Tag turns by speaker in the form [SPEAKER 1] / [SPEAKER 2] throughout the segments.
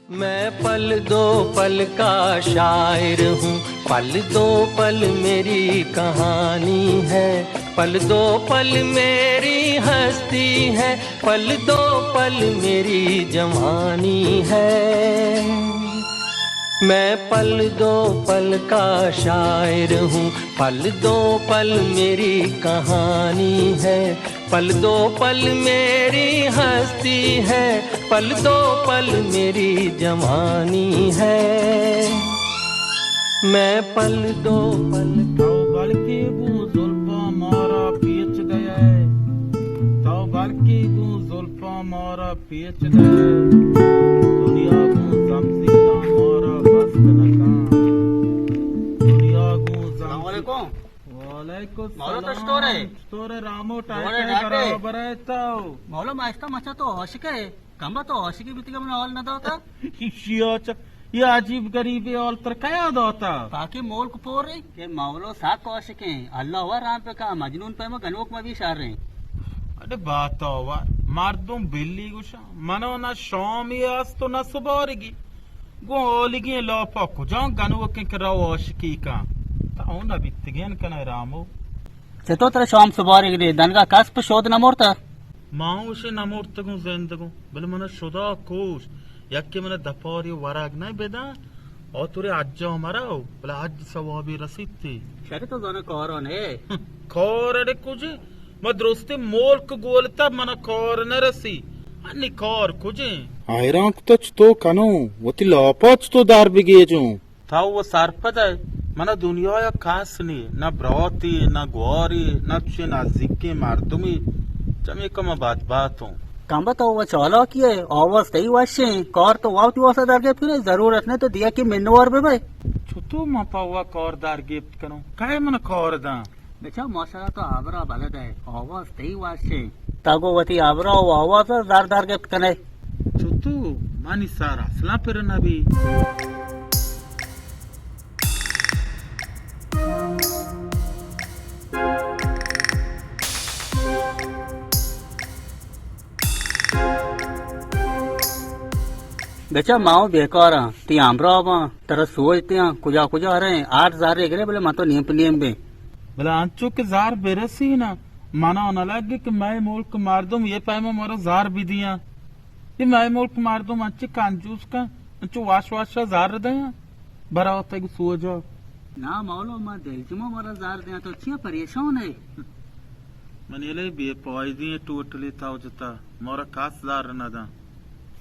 [SPEAKER 1] मैं पल दो पल का शायर हूँ, पल दो पल मेरी कहानी है, पल दो पल मेरी हस्ती है, पल दो पल मेरी जवानी है। मैं पल दो पल का शायर हूँ, पल दो पल मेरी कहानी है, पल दो पल मेरी हस्ती है, पल दो पल मेरी जवानी है। मैं पल दो पल
[SPEAKER 2] बल्कि वो जुल्फा मारा पीच गया है, तो बल्कि वो जुल्फा मारा पीच गया है, दुनिया को जमजीला मारा बस नका, दुनिया को
[SPEAKER 3] वालेकुम
[SPEAKER 2] वालेकुम
[SPEAKER 3] मौलो तो
[SPEAKER 2] स्टोर है रामो टाइम बराबर है तो
[SPEAKER 3] मौलो मास्टर मचा तो औशिक है कंबा तो औशिकी बितिका में ऑल न दोता
[SPEAKER 2] शियोच ये अजीब गरीबी और तर क्या दोता
[SPEAKER 3] बाकी मोल को पोर रही के मौलो साक औशिक है अल्लाह हुआ राम पे का मजनून पे में गनोक में भी शार रहे।
[SPEAKER 2] अरे बात हुआ मर्दुम बिल्ली गुशा मनो ना शामी आस्तो ना सुबारगी गोलिगी लो पको जाओ गनु के कराओ औशिकी का ताऊ ना बितगेन कना रामो
[SPEAKER 3] चतो तेरे शाम सुबार गिरे दनगा कस्प शोध न मोरता
[SPEAKER 2] माउशे न मोरतगु जिंदगु बल मन शुदा कोश यक्के मन दपारी वराग ना बेदा और तुरे अज्जो मराओ बल आज सवाबी रसीती
[SPEAKER 3] शरी तो दोनों कौरो ने
[SPEAKER 2] कौर अरे कुजे मद्रोस्ते मोल्क गोलता मन कौर न रसी अन्नी Kaur कुजे
[SPEAKER 4] Hayran to kanu wati lopoch to dar bigeju
[SPEAKER 2] ताऊ वो सरपद है मन दुनिया या खास नहीं ना ब्रौती ना गोरी ना चे ना जिक्के मारदुमी जमे कम बात हूँ
[SPEAKER 3] कंबा तो वो चौलो किए आवाज तई वाशे कौर तो वाव ती वासा दर के फिर जरूरत ने तो दिया कि मिन्नो और बे भाई
[SPEAKER 2] छुतु मपा हुआ कौरदार गिफ्ट करो काय मन कौर दा
[SPEAKER 3] बेचा मौसरा तो आबरा बलद है आवाज तई वाशे तागो वती आबरा आवाज दार दार गिफ्ट कने
[SPEAKER 2] छुतु मानी सारा सला फिर नबी
[SPEAKER 3] बेचा माओ बेकार ती आमरा तरह सोचते कुजा कुजा रहे 8,000 रे बोले मतो नियम बे
[SPEAKER 2] बोला अंचो के जार बेरसी ना माना न लगे कि मैं मुल्क मार दूं ये पैमा मारो जार भी दिया ये मैं मुल्क मार दूं अंचे कांजूस का अंचो वाश जार दे बरा होता है सो जाओ
[SPEAKER 3] ना मौलो मा दिल जुमा मारा जार दे तो छिया परेशान है
[SPEAKER 2] मनेले बे पॉय दिए टोटली ताऊ जता मोरा खास जार न दा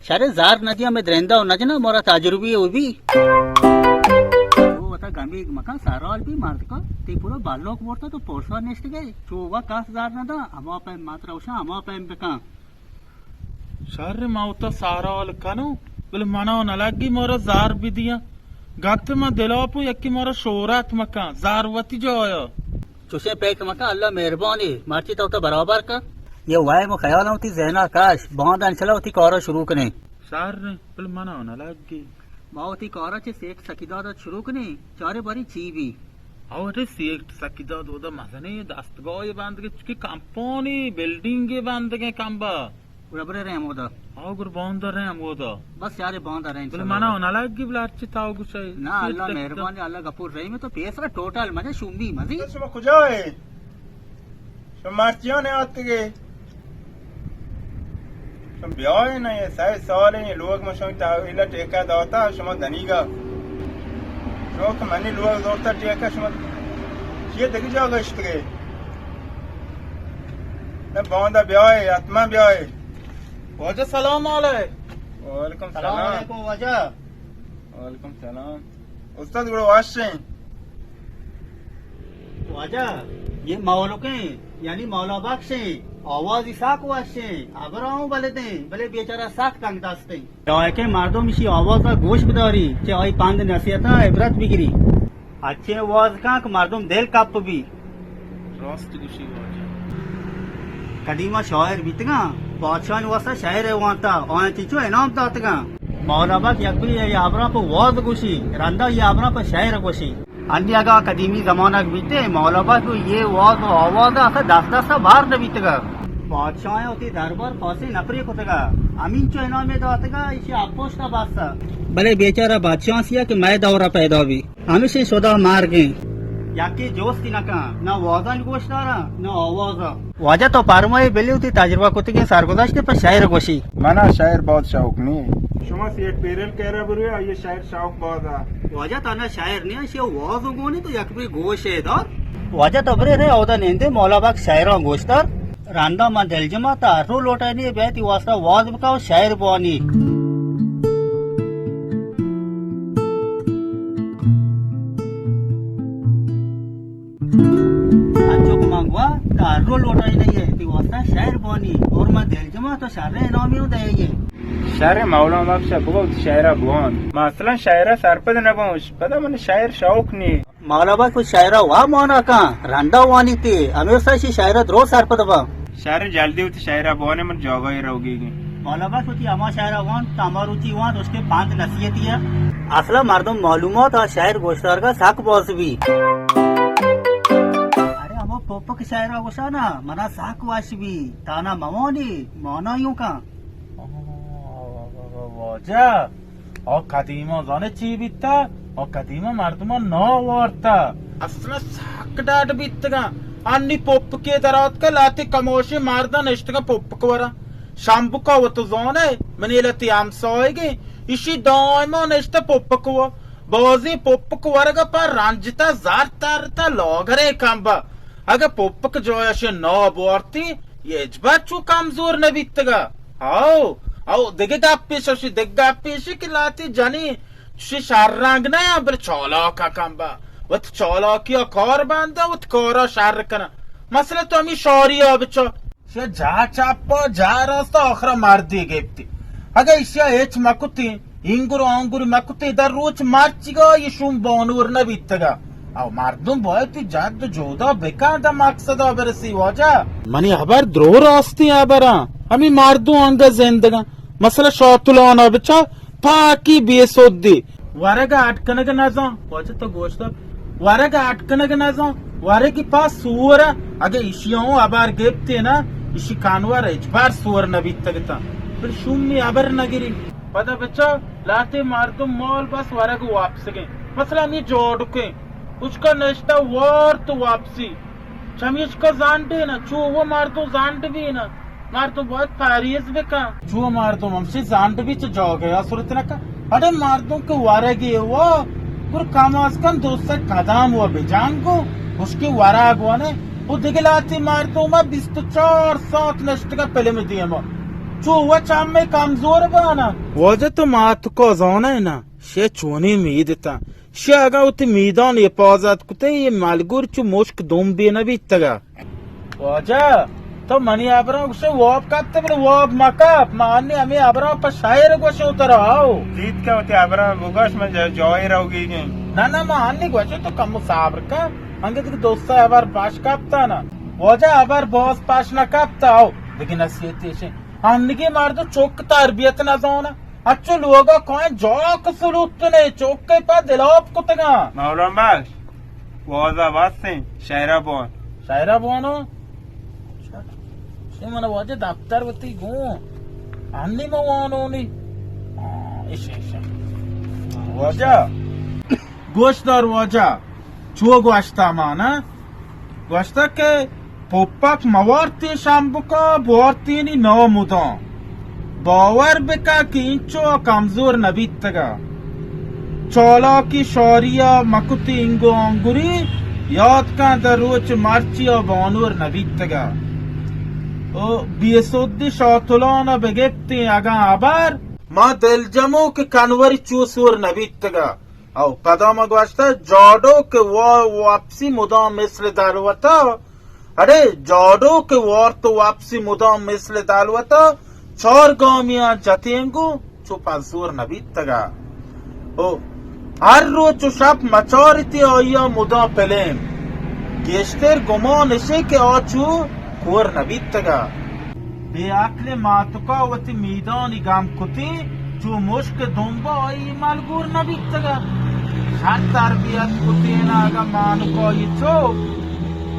[SPEAKER 3] सारे जार नदिया में द्रेंदा हो नजना मोरा ताजुर्बी है वो भी वो बता गंभी मका सारा भी मार का ते पूरा बालोक मोरता तो पोरसा नेस्ट गए चोवा कास जार न दा अमा पे मात्रा उषा अमा पे पे का
[SPEAKER 2] शर्र माउता सारा वाल कनो बोले मनो न लगी मोरा जार भी दिया गक्त में दिलापू यक्की मोरा शोरात मका जारवती जो आयो
[SPEAKER 3] चुसे पे मका अल्लाह मेहरबानी मारती तो बराबर का ये वाय मो ख्याल होती जैना काश बहुत अंचला होती कौरा शुरू कने
[SPEAKER 2] सार बोले मनो न लगी
[SPEAKER 3] मावती कौरा चे सेक सकीदा शुरू कने चारे बारी ची भी
[SPEAKER 2] अरे सेक्ट सकीदा दोदा मजने दस्तगोय बांध के कंपनी बिल्डिंग के बांध के कंबा
[SPEAKER 3] उड़बरे रहे मोदा
[SPEAKER 2] आओ गुर बांध रहे हम वो तो
[SPEAKER 3] बस यारे बांध रहे
[SPEAKER 2] बोले मनो न लगी बोले अच्छी ताऊ गुस्सा
[SPEAKER 3] ना अल्लाह मेहरबानी अल्लाह गफूर रही में तो पेसरा टोटल मजे शुम्बी मजी
[SPEAKER 4] Shuma kujoy Shumartione attige Shum byaye na ye sai sawale ye log mashon ta ila teka dawta shuma daniga Shok mani log dorta teka shuma ye degi jaga ishtige Na bonda byaye atma byaye
[SPEAKER 2] वजह सलाम आले
[SPEAKER 4] Walaikum
[SPEAKER 3] सलाम
[SPEAKER 4] salam
[SPEAKER 3] अलैकुम वजह
[SPEAKER 4] Walaikum salam Ustad gulo washe
[SPEAKER 3] वजह ये मौलो के यानी मौला बख्श आवाज इसाक वाशे अबराऊ बले दे बले बेचारा साख कंग दास्ते तो के मारदो मिशी आवाज का गोश बदारी चे आई पांद नसीहता इबरत बिगरी अच्छे आवाज का मारदम दिल कप भी
[SPEAKER 2] रास्त गुशी वजह
[SPEAKER 3] कदीमा शायर बीतगा बादशाह वास्ता शायर है वहां ता और चिचो इनाम दातगा मौला बख यकबी ये आबरा पर वाज गुशी रंदा ये आबरा पर शायर गुशी अन्यगा कदीमी जमाना बीते मौला बख ये वाज आवाज ऐसा दास्ता सा बाहर न बीतगा बादशाह होती दरबार फांसी नपरी कुतगा अमीन चो इनाम में दातगा इसे अपोस्टा बादशाह भले बेचारा बादशाह सिया कि मैं दौरा पैदा हुई हमेशा सोदा मार गए याकी जोश की नका ना वाजा गोश्तारा ना आवाजा वाजा तो पारमाई बेली होती तजुर्बा कुतगे सरगुजाश के पर शायर गोशी
[SPEAKER 4] मना शायर बहुत शौक नहीं शुमा सेठ पेरल कह रहा बुरे ये शायर शौक बहुत है
[SPEAKER 3] वाजा ताना शायर नहीं है वाज गोनी तो यकबी गोश है दर वाजा तबरे रे औदा नेंदे मौलाबाग शायरों गोश्तर रांदा मा दिलजमा तारो लोटानी बेती वास्ता वाज बकाओ शायर बोनी मांगवा तारो लोटाई नहीं है ती वास्ता शायर बोनी और मा दिलजमा तो शारे नामी नु देगे
[SPEAKER 4] शायर मौला बख्श बहुत शायरा बुआन मसलन शायरा सरपद न पहुंच पता मन शायर शौक नहीं
[SPEAKER 3] मौलाबाग को शायरा वा मोना का रांदा वानी ती हमेशा सी शायरा द्रो सरपद बा
[SPEAKER 4] शायर जल्दी होती शायरा बुआने मन जगह ही रहोगी
[SPEAKER 3] मौलाबाग होती अमा शायरा वान तमारुचि वान उसके 5 नसीहतिया असला मर्दम मालूमात और शायर गोश्तार का साक बॉस भी पोपक शायरा वसा ना मना साक वाशबी ताना ममोनी मोना यूं का
[SPEAKER 2] वाजा और कदीमा जाने ची बित्ता और कदीमा मर्दमा नो वार्ता असला साक डाट बित्तगा अन्नी पोप के दरात का लाते कमोशे मारदा नष्टगा पोपक वरा शाम्बु का वो तो जाने मने लती आम सोएगे इसी दाइमा नष्ट पोपक वो बाजी पोपक वरगा पर रंजिता जार तारता लोगरे कांबा अगर पोपक जोयाशे नौ बोर्ती ये चू कमजोर न बित्तगा आओ देगा पेशी देगा पेशी की लाती जानी शी शारंग ना बल चौला का कंबा वत चौला की कौर बांधा वत कौरा शार कना मसला तो हमी शौरी बच्चो शे जा चापो जा रास्ता आखरा मार दी गेप्ती अगर इशिया एच मकुती इंगुरु आंगुरु मकुती इधर रोच मार्चिगा ये शुम बोनूर न बित्तगा अव मर्दम बहुत जाद जोदा बेकार दा मकसद अबरसी वाजा मनी अबर द्रो रास्ती अबरा हमी मर्दू अंग जिंदगा मसला शौतुलाना बच्चा पाकी बेसोदी वरगा अटकनग नजा वाजा तो गोश्त वरगा अटकनग नजा वरे की पास सूर अगे इशियों अबर गेप्ते ना इशी कानवर इजबार सूर नबी तगता फिर शुम्मी अबर नगिरी पता बच्चा लाते मर्दम मॉल बस वरगा वापस गए मसला नहीं जोड़ के उसका नश्ता वार तो वापसी चमीज का जानते ना चू वो मार तो जानते भी ना मार तो बहुत फारियस बेका चू मार तो हमसे जानते भी जाओ गया सूरत ना का अरे मार तो के वारा गए वो कुर कामास कन दोस्त कदम हुआ बेजान को उसके वारा हुआ ने वो दिखलाती मार तो मैं 24 नश्त का पहले में दिया चू वो चाम में कमजोर बना वजह तो मात को जाना है ना शे चूनी में देता शागा उते मीदान ये पाजात कुते ये मालगुर चु मुश्क दोम बे न बितगा वाजा तो मनी आबरा उसे वाप काते बले वाप मकाप माने हमें आबरा पर शायर को से उतर आओ
[SPEAKER 4] जीत का होते आबरा बुगाश में जॉय रहोगी
[SPEAKER 3] ना माने को से तो कम साबर का अंगे तो दोस्त आबर पास कापता ना वाजा आबर बॉस पास ना कापता आओ लेकिन नसीहत से अन्नी के मार तो चौक तरबियत ना जाना अच्छो लोगा कोई जोक सुलूत ने चौक के पा दिलाप कुतगा
[SPEAKER 4] मौलाना बख्श वाजा वास्ते शायरा बोनो
[SPEAKER 2] से मन वाजे दफ्तर वती गो अन्नी मवानो नी इशे
[SPEAKER 4] वाजा
[SPEAKER 2] गोश्तदार वाजा चुओ गोश्ता माना गोश्ता के पोपक मवारती शाम्बुका बोरती नी नौ मुदा बावर बेका किंचो कमजोर नबीतगा चौला की शौरिया मकुती इंगो अंगुरी याद का दरोच मार्चिया बानूर नबीतगा ओ बीसोद्दी शौतुलाना बेगेप्ती आगा आबार मां दिलजमो के कनवरी चूसूर नबीतगा औ कदम गवाश्ता जॉडो के वापसी मुदाम मिसल दालवता अरे जॉडो के वार तो वापसी मुदाम मिसल दालवता चौर गामिया जतेंगो चुपा जोर नबी तगा ओ हर रोज चुशाप मचौरती आया मुदा पलेम गेश्तेर गुमान इसे के आचू कोर नबी तगा बेआकले मातुका वती मीदानी गाम कुती जो मुश्क दुम्बा आई मालगूर नबी तगा शार तरबियत कुती ना आगा मानुका ये चो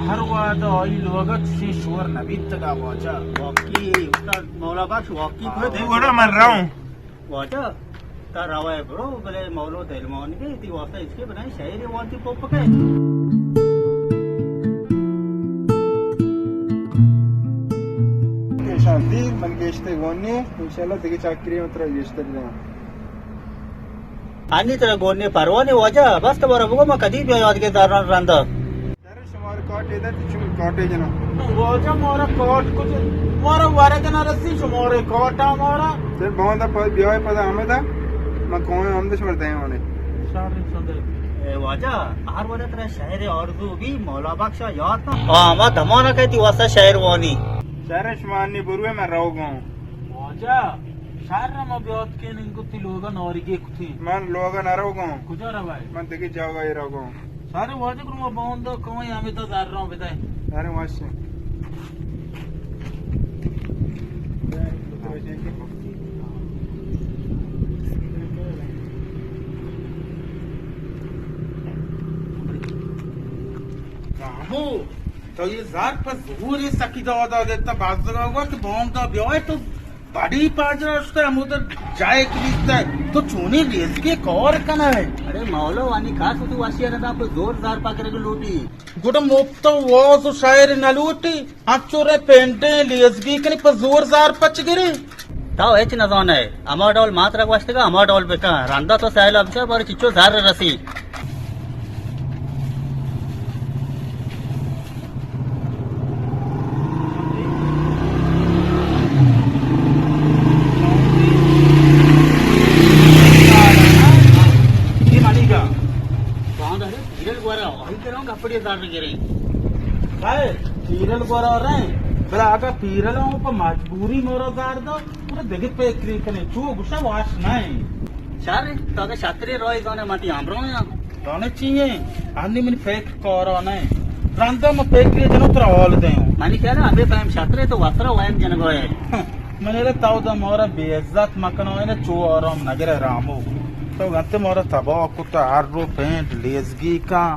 [SPEAKER 2] हर वाद आई लोगत से शोर नबी तदा वाजा
[SPEAKER 3] वाकी उस्ताद मौला बख्श वाकी को
[SPEAKER 4] नहीं बोला मान रहा हूँ
[SPEAKER 3] वाजा ता रवा है ब्रो भले मौलो दिलमान के ती वास्ता इसके बनाई शायरी वांती पोप के
[SPEAKER 4] शांति मन गेश्ते गोन्ने इंशाल्लाह दिगे चाकरी उतरा गेश्ते ना
[SPEAKER 3] आणि तर गोन्ने परवाने वाजा बस तो बरोबर मग कधी बी याद के दारण रंदा
[SPEAKER 4] तेरे शुमार काटे दा तिचु काटे जना
[SPEAKER 2] वाजा मोरा कोट कुछ मोरा वारे जना रस्सी शुमारे कोटा मोरा
[SPEAKER 4] तेरे बहुत पद बियाह पद आमेदा मैं कौन आमदे छोड़ दे होने
[SPEAKER 2] शारी संदे
[SPEAKER 3] ए वाजा आर वाला तेरा शायरी अर्दू भी मौला बख्श याद ना हां मा धमाना कहती वास्ता शायर वानी
[SPEAKER 4] तेरे शुमार ने बुरुए मैं रहो गाऊं
[SPEAKER 2] वाजा शार म ब्योत के निंगु ती लोगा नौरिगे कुथी
[SPEAKER 4] मन लोग ना रहो गाऊं
[SPEAKER 2] कुजा रवाय
[SPEAKER 4] मन दिगे जाओगा ये रहो गाऊं
[SPEAKER 2] सारे वाजे गुरु बंद कोई आमे तो दार रहा बिदाय
[SPEAKER 4] अरे वासे
[SPEAKER 2] रामू तो ये जार पर जरूर ये सकी दवा देता बात जगह हुआ कि बॉम्ब का ब्योय तो बड़ी पाजरा उसका हम उधर जाए कि दिखता है तो चूनी लेस के कौर कना है
[SPEAKER 3] अरे मौलो वानी खास होती वासिया रहता आपको जोरदार पाकर के लूटी
[SPEAKER 2] गुड मुफ्त वो तो शायर न लूटी चोरे पेंटे लेसगी कनी पर जोर जार पच गिरे
[SPEAKER 3] ताव हेच न जान है अमाडोल मात्र वास्ते का अमाडोल बेका रंदा तो साइल अब पर चिच्चो झार रसी कपड़े दार गिरे
[SPEAKER 2] काय पीरल गोरा रे बला आका पीरल पर मजबूरी मोरो दार दो पूरा देखे पे क्री कने चू गुस्सा वास नहीं
[SPEAKER 3] चारे ताके छात्री रोय जाने माटी हमरो या
[SPEAKER 2] दोने चाहिए आनी मन फेक करो नहीं रंदा में फेक क्री जनो तर ऑल दे
[SPEAKER 3] मानी क्या ना अबे टाइम छात्री तो वस्त्र वायम जन गोए
[SPEAKER 2] मने रे ताऊ दा मोरा बेइज्जत मकनो ने चू औरम नगरे रामो तो गंते मोरा तबा कुत्ता आरो पेंट लेसगी का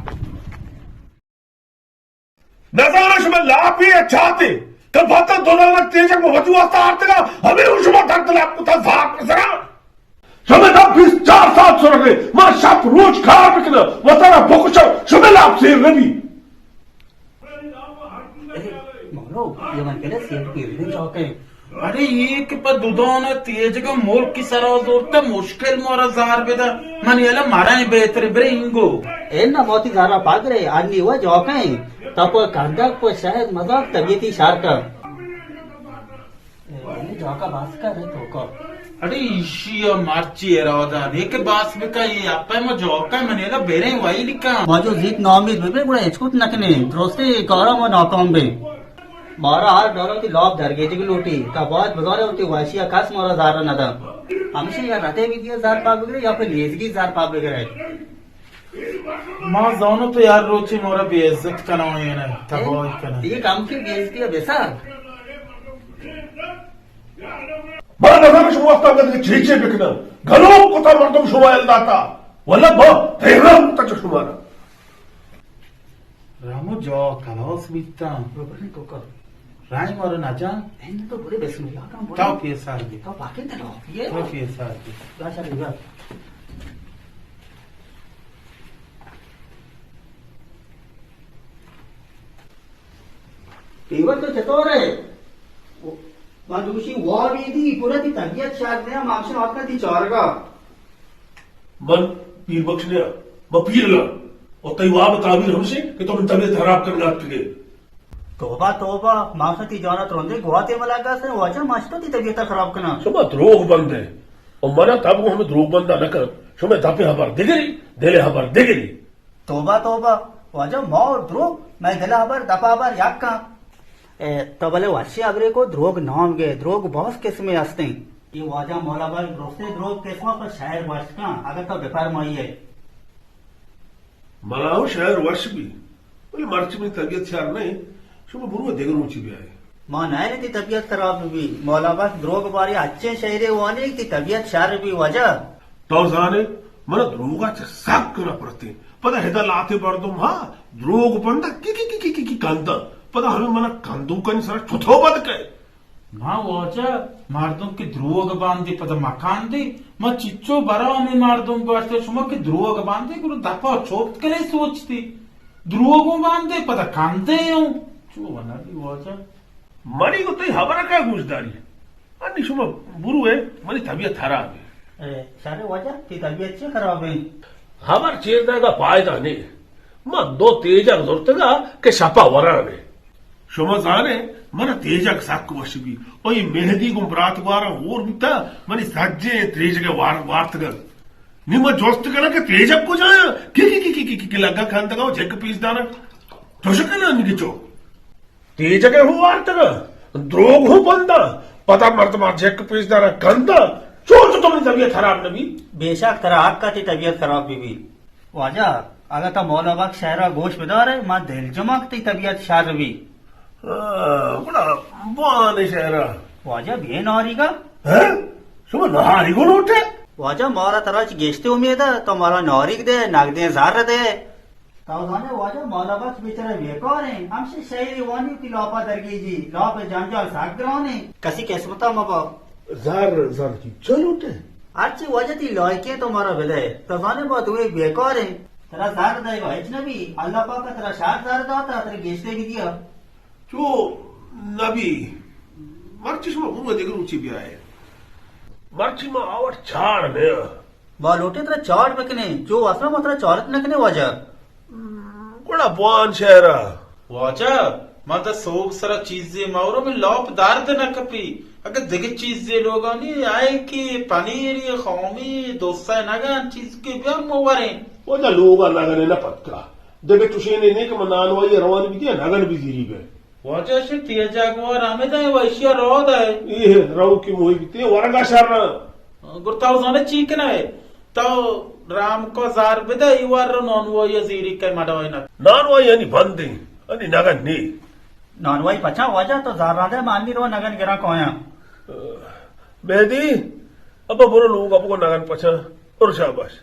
[SPEAKER 5] नजारा में लापी चाहते कल फाता दोनों लग तेजक में वजू वास्ता आर्तगा हमें उष्मा धरते लाप कुता जाक नजरा समय तब फिर 4 साल सो रखे मां शाप रोज खार बिकना वतारा भोकुशा समय लाप से रवि
[SPEAKER 3] मौलो ये मन के लिए सेब की रीडिंग चौके
[SPEAKER 2] अरे एक पर दुदोने तेज का मुल्क की सराजोरता मुश्किल मोरा जार बेदा मन ये मारा नहीं बेहतर ब्रेंगो
[SPEAKER 3] ए ना मोती जारा पाग रे आदमी हुआ चौके तब कंदक पर शायद मजाक तबीयती शार का जौका बास का रे तो को
[SPEAKER 2] अरे इशिया मार्ची एरादा एक बास में का ये आपे में जौका मनेला बेरे वाई लिखा
[SPEAKER 3] मौजो जीत नॉमिस में बड़ा एचकुट नकने दोस्ते कौरा में नाकाम बे मारा हार डरो की लॉब धर गेज की लूटी तब बहुत बजारे होती वाशिया खास मोरा जार न था हमसे या रहते भी दिया जार पाप वगैरह या फिर लेजगी जार पाप वगैरह
[SPEAKER 2] मां जानो तो यार रोची मोरा बेइज्जत करना है ना तबाह करना
[SPEAKER 3] ये काम की बेइज्जती है बेसा
[SPEAKER 5] बड़ा नजारा शुरू वास्ता में चीचे बिकना घरों कुता मर्दम शुमा दाता वल्ला बा तेहरान तक शुमारा
[SPEAKER 2] रामो जो कलास बीता
[SPEAKER 3] रोबने को कर
[SPEAKER 2] राय मोरा ना जा
[SPEAKER 3] इन तो बड़े बेसुनिया काम बोल
[SPEAKER 2] ताऊ पैसा दे
[SPEAKER 3] तो बाकी तो ये
[SPEAKER 2] ताऊ पैसा दे
[SPEAKER 3] गाचा लेगा पीवर तो चतोर है मानुषी वावीदी पूरा ती तबियत शाद ने मांगशन आपका ती चारगा
[SPEAKER 5] मन पीर बख्श ने मैं पीर ला और तैवाब ताबीर हमसे कि तुम तबीयत खराब करना तुझे
[SPEAKER 3] तोबा तोबा मांगशन ती जाना त्रोंदे गोवाते मलागा से वाचा मास्टर ती तबियत खराब करना
[SPEAKER 5] शुमा द्रोग बंद है और मना तब को हमें द्रोग बंद न कर शुमा दापे हबर देगरी देले हबर देगरी
[SPEAKER 3] तोबा तोबा वाजा मौर द्रोग मैं दिला हबर दफा हबर याक का तो भले वाशी अगरे को द्रोग नाम गे द्रोग बहुत किस्में हंसते कि वाजा मौला भाई रोस्ते द्रोग किस्मों पर शायर वर्ष का अगर तो व्यापार माई है
[SPEAKER 5] मलाओ शायर वर्ष भी बोले मर्च में तबियत शार नहीं शुमा बुरुआ देगर ऊंची भी आए
[SPEAKER 3] मां नाय ती तबियत खराब भी मौला भाई द्रोग बारी अच्छे शायरे वाने की तबियत शार भी वजह
[SPEAKER 5] तो जाने मन द्रोगाचे साक करा पडते पद हेदा लाथे पडतो हा द्रोग पण की कांत पद हमें मन कंदूकन सर छुथो बद के
[SPEAKER 2] ना वाचा मारदम की ध्रुवग बांधी पद मकान दी मैं चिच्चो बरा में मारदम बास्ते सुमा की ध्रुवग बांधे गुरु दपा चोप के नहीं सोचती ध्रुवगो बांधे पद कांते हूं चो बना दी वाचा
[SPEAKER 5] मरी को तो हमारा क्या गुजदारी अन्नी सुमा बुरु है मरी तबीयत खराब है
[SPEAKER 3] सारे वजह की तबीयत से खराब है
[SPEAKER 5] हमार चेरदा का फायदा नहीं मैं दो तेजा जोरतगा के छपा वराने शुमजाने मन तेजक साक वशबी और ये मेहदी गुम रात वारा और बिता मनी सज्जे तेज के वार्तगल निम जोस्त करा के तेजक को जाया की लगा खान तक जेक पीस दाना जोशकना निगिचो तेजक हो वार्तग द्रोग हो बंदा पता मर्तमा जेक पीस दाना गंदा सोच तुमने तबीयत खराब नबी
[SPEAKER 3] बेशक तेरा आपका ती तबीयत खराब बीबी वाजा अगर तो मौलाबाग शहरा गोश बदार है मां दिल जमाक ती तबीयत शार भी
[SPEAKER 5] बड़ा बाने शहरा
[SPEAKER 3] वाजा भी नौरी का
[SPEAKER 5] है सुबह नहारी को उठे
[SPEAKER 3] वाजा मारा तरह गेस्ते उम्मीद है तो मारा नौरी दे नाग दे जार दे तावदाने वाजा मौलाबाग बेचारा बेकार है हमसे शहरी वानी ती लौपा दरगी जी लौप जंजाल साग ग्राने कसी किस्मता मबा
[SPEAKER 5] जार की चल उठे
[SPEAKER 3] आजची वजह ती लॉयके तो मारा बेले तजाने बात हुए बेकार है तेरा जार देगा अजनबी अल्लाह पाक का तेरा शार जार दाता तेरे गेस्ते भी दिया
[SPEAKER 5] जो नबी मर्ची सुमा उन्हें देकर ऊंची भी आए मर्ची में आवट छाड़ ने
[SPEAKER 3] बालोटे तेरा चाट पकने जो असला मतरा चारत नकने वजह
[SPEAKER 5] बड़ा बुआन शहरा
[SPEAKER 2] वाचा मैं तो सोग सरा चीजें मारो में लौप दार्द न कपी अगर दिग चीजें लोगों ने आए कि पनीर ये खौमी दोस्ता नगन चीज के ब्याह मोवरे
[SPEAKER 5] वो जा लोग नगन न पक्का देखे तुझे ने के मनान वाई रवान भी दिया नगन भी जीरी गए
[SPEAKER 2] वाचा से तेजा को रामे दाए वैश्य रोद है
[SPEAKER 5] ये राव की मोही बीते वरगा शर्ना
[SPEAKER 2] गुरताव जाने चीकना है तो राम को जार बेदा इवार नॉन वो ये जीरी के मडोय न
[SPEAKER 5] नान वाई यानी बंदे अनि नगन ने
[SPEAKER 3] नॉनवाई पचा वजह तो जार राधे माननी रो नगन गिरा कोया
[SPEAKER 5] मेहदी अब बुरो लोग आपको नगन पचा और शाबाश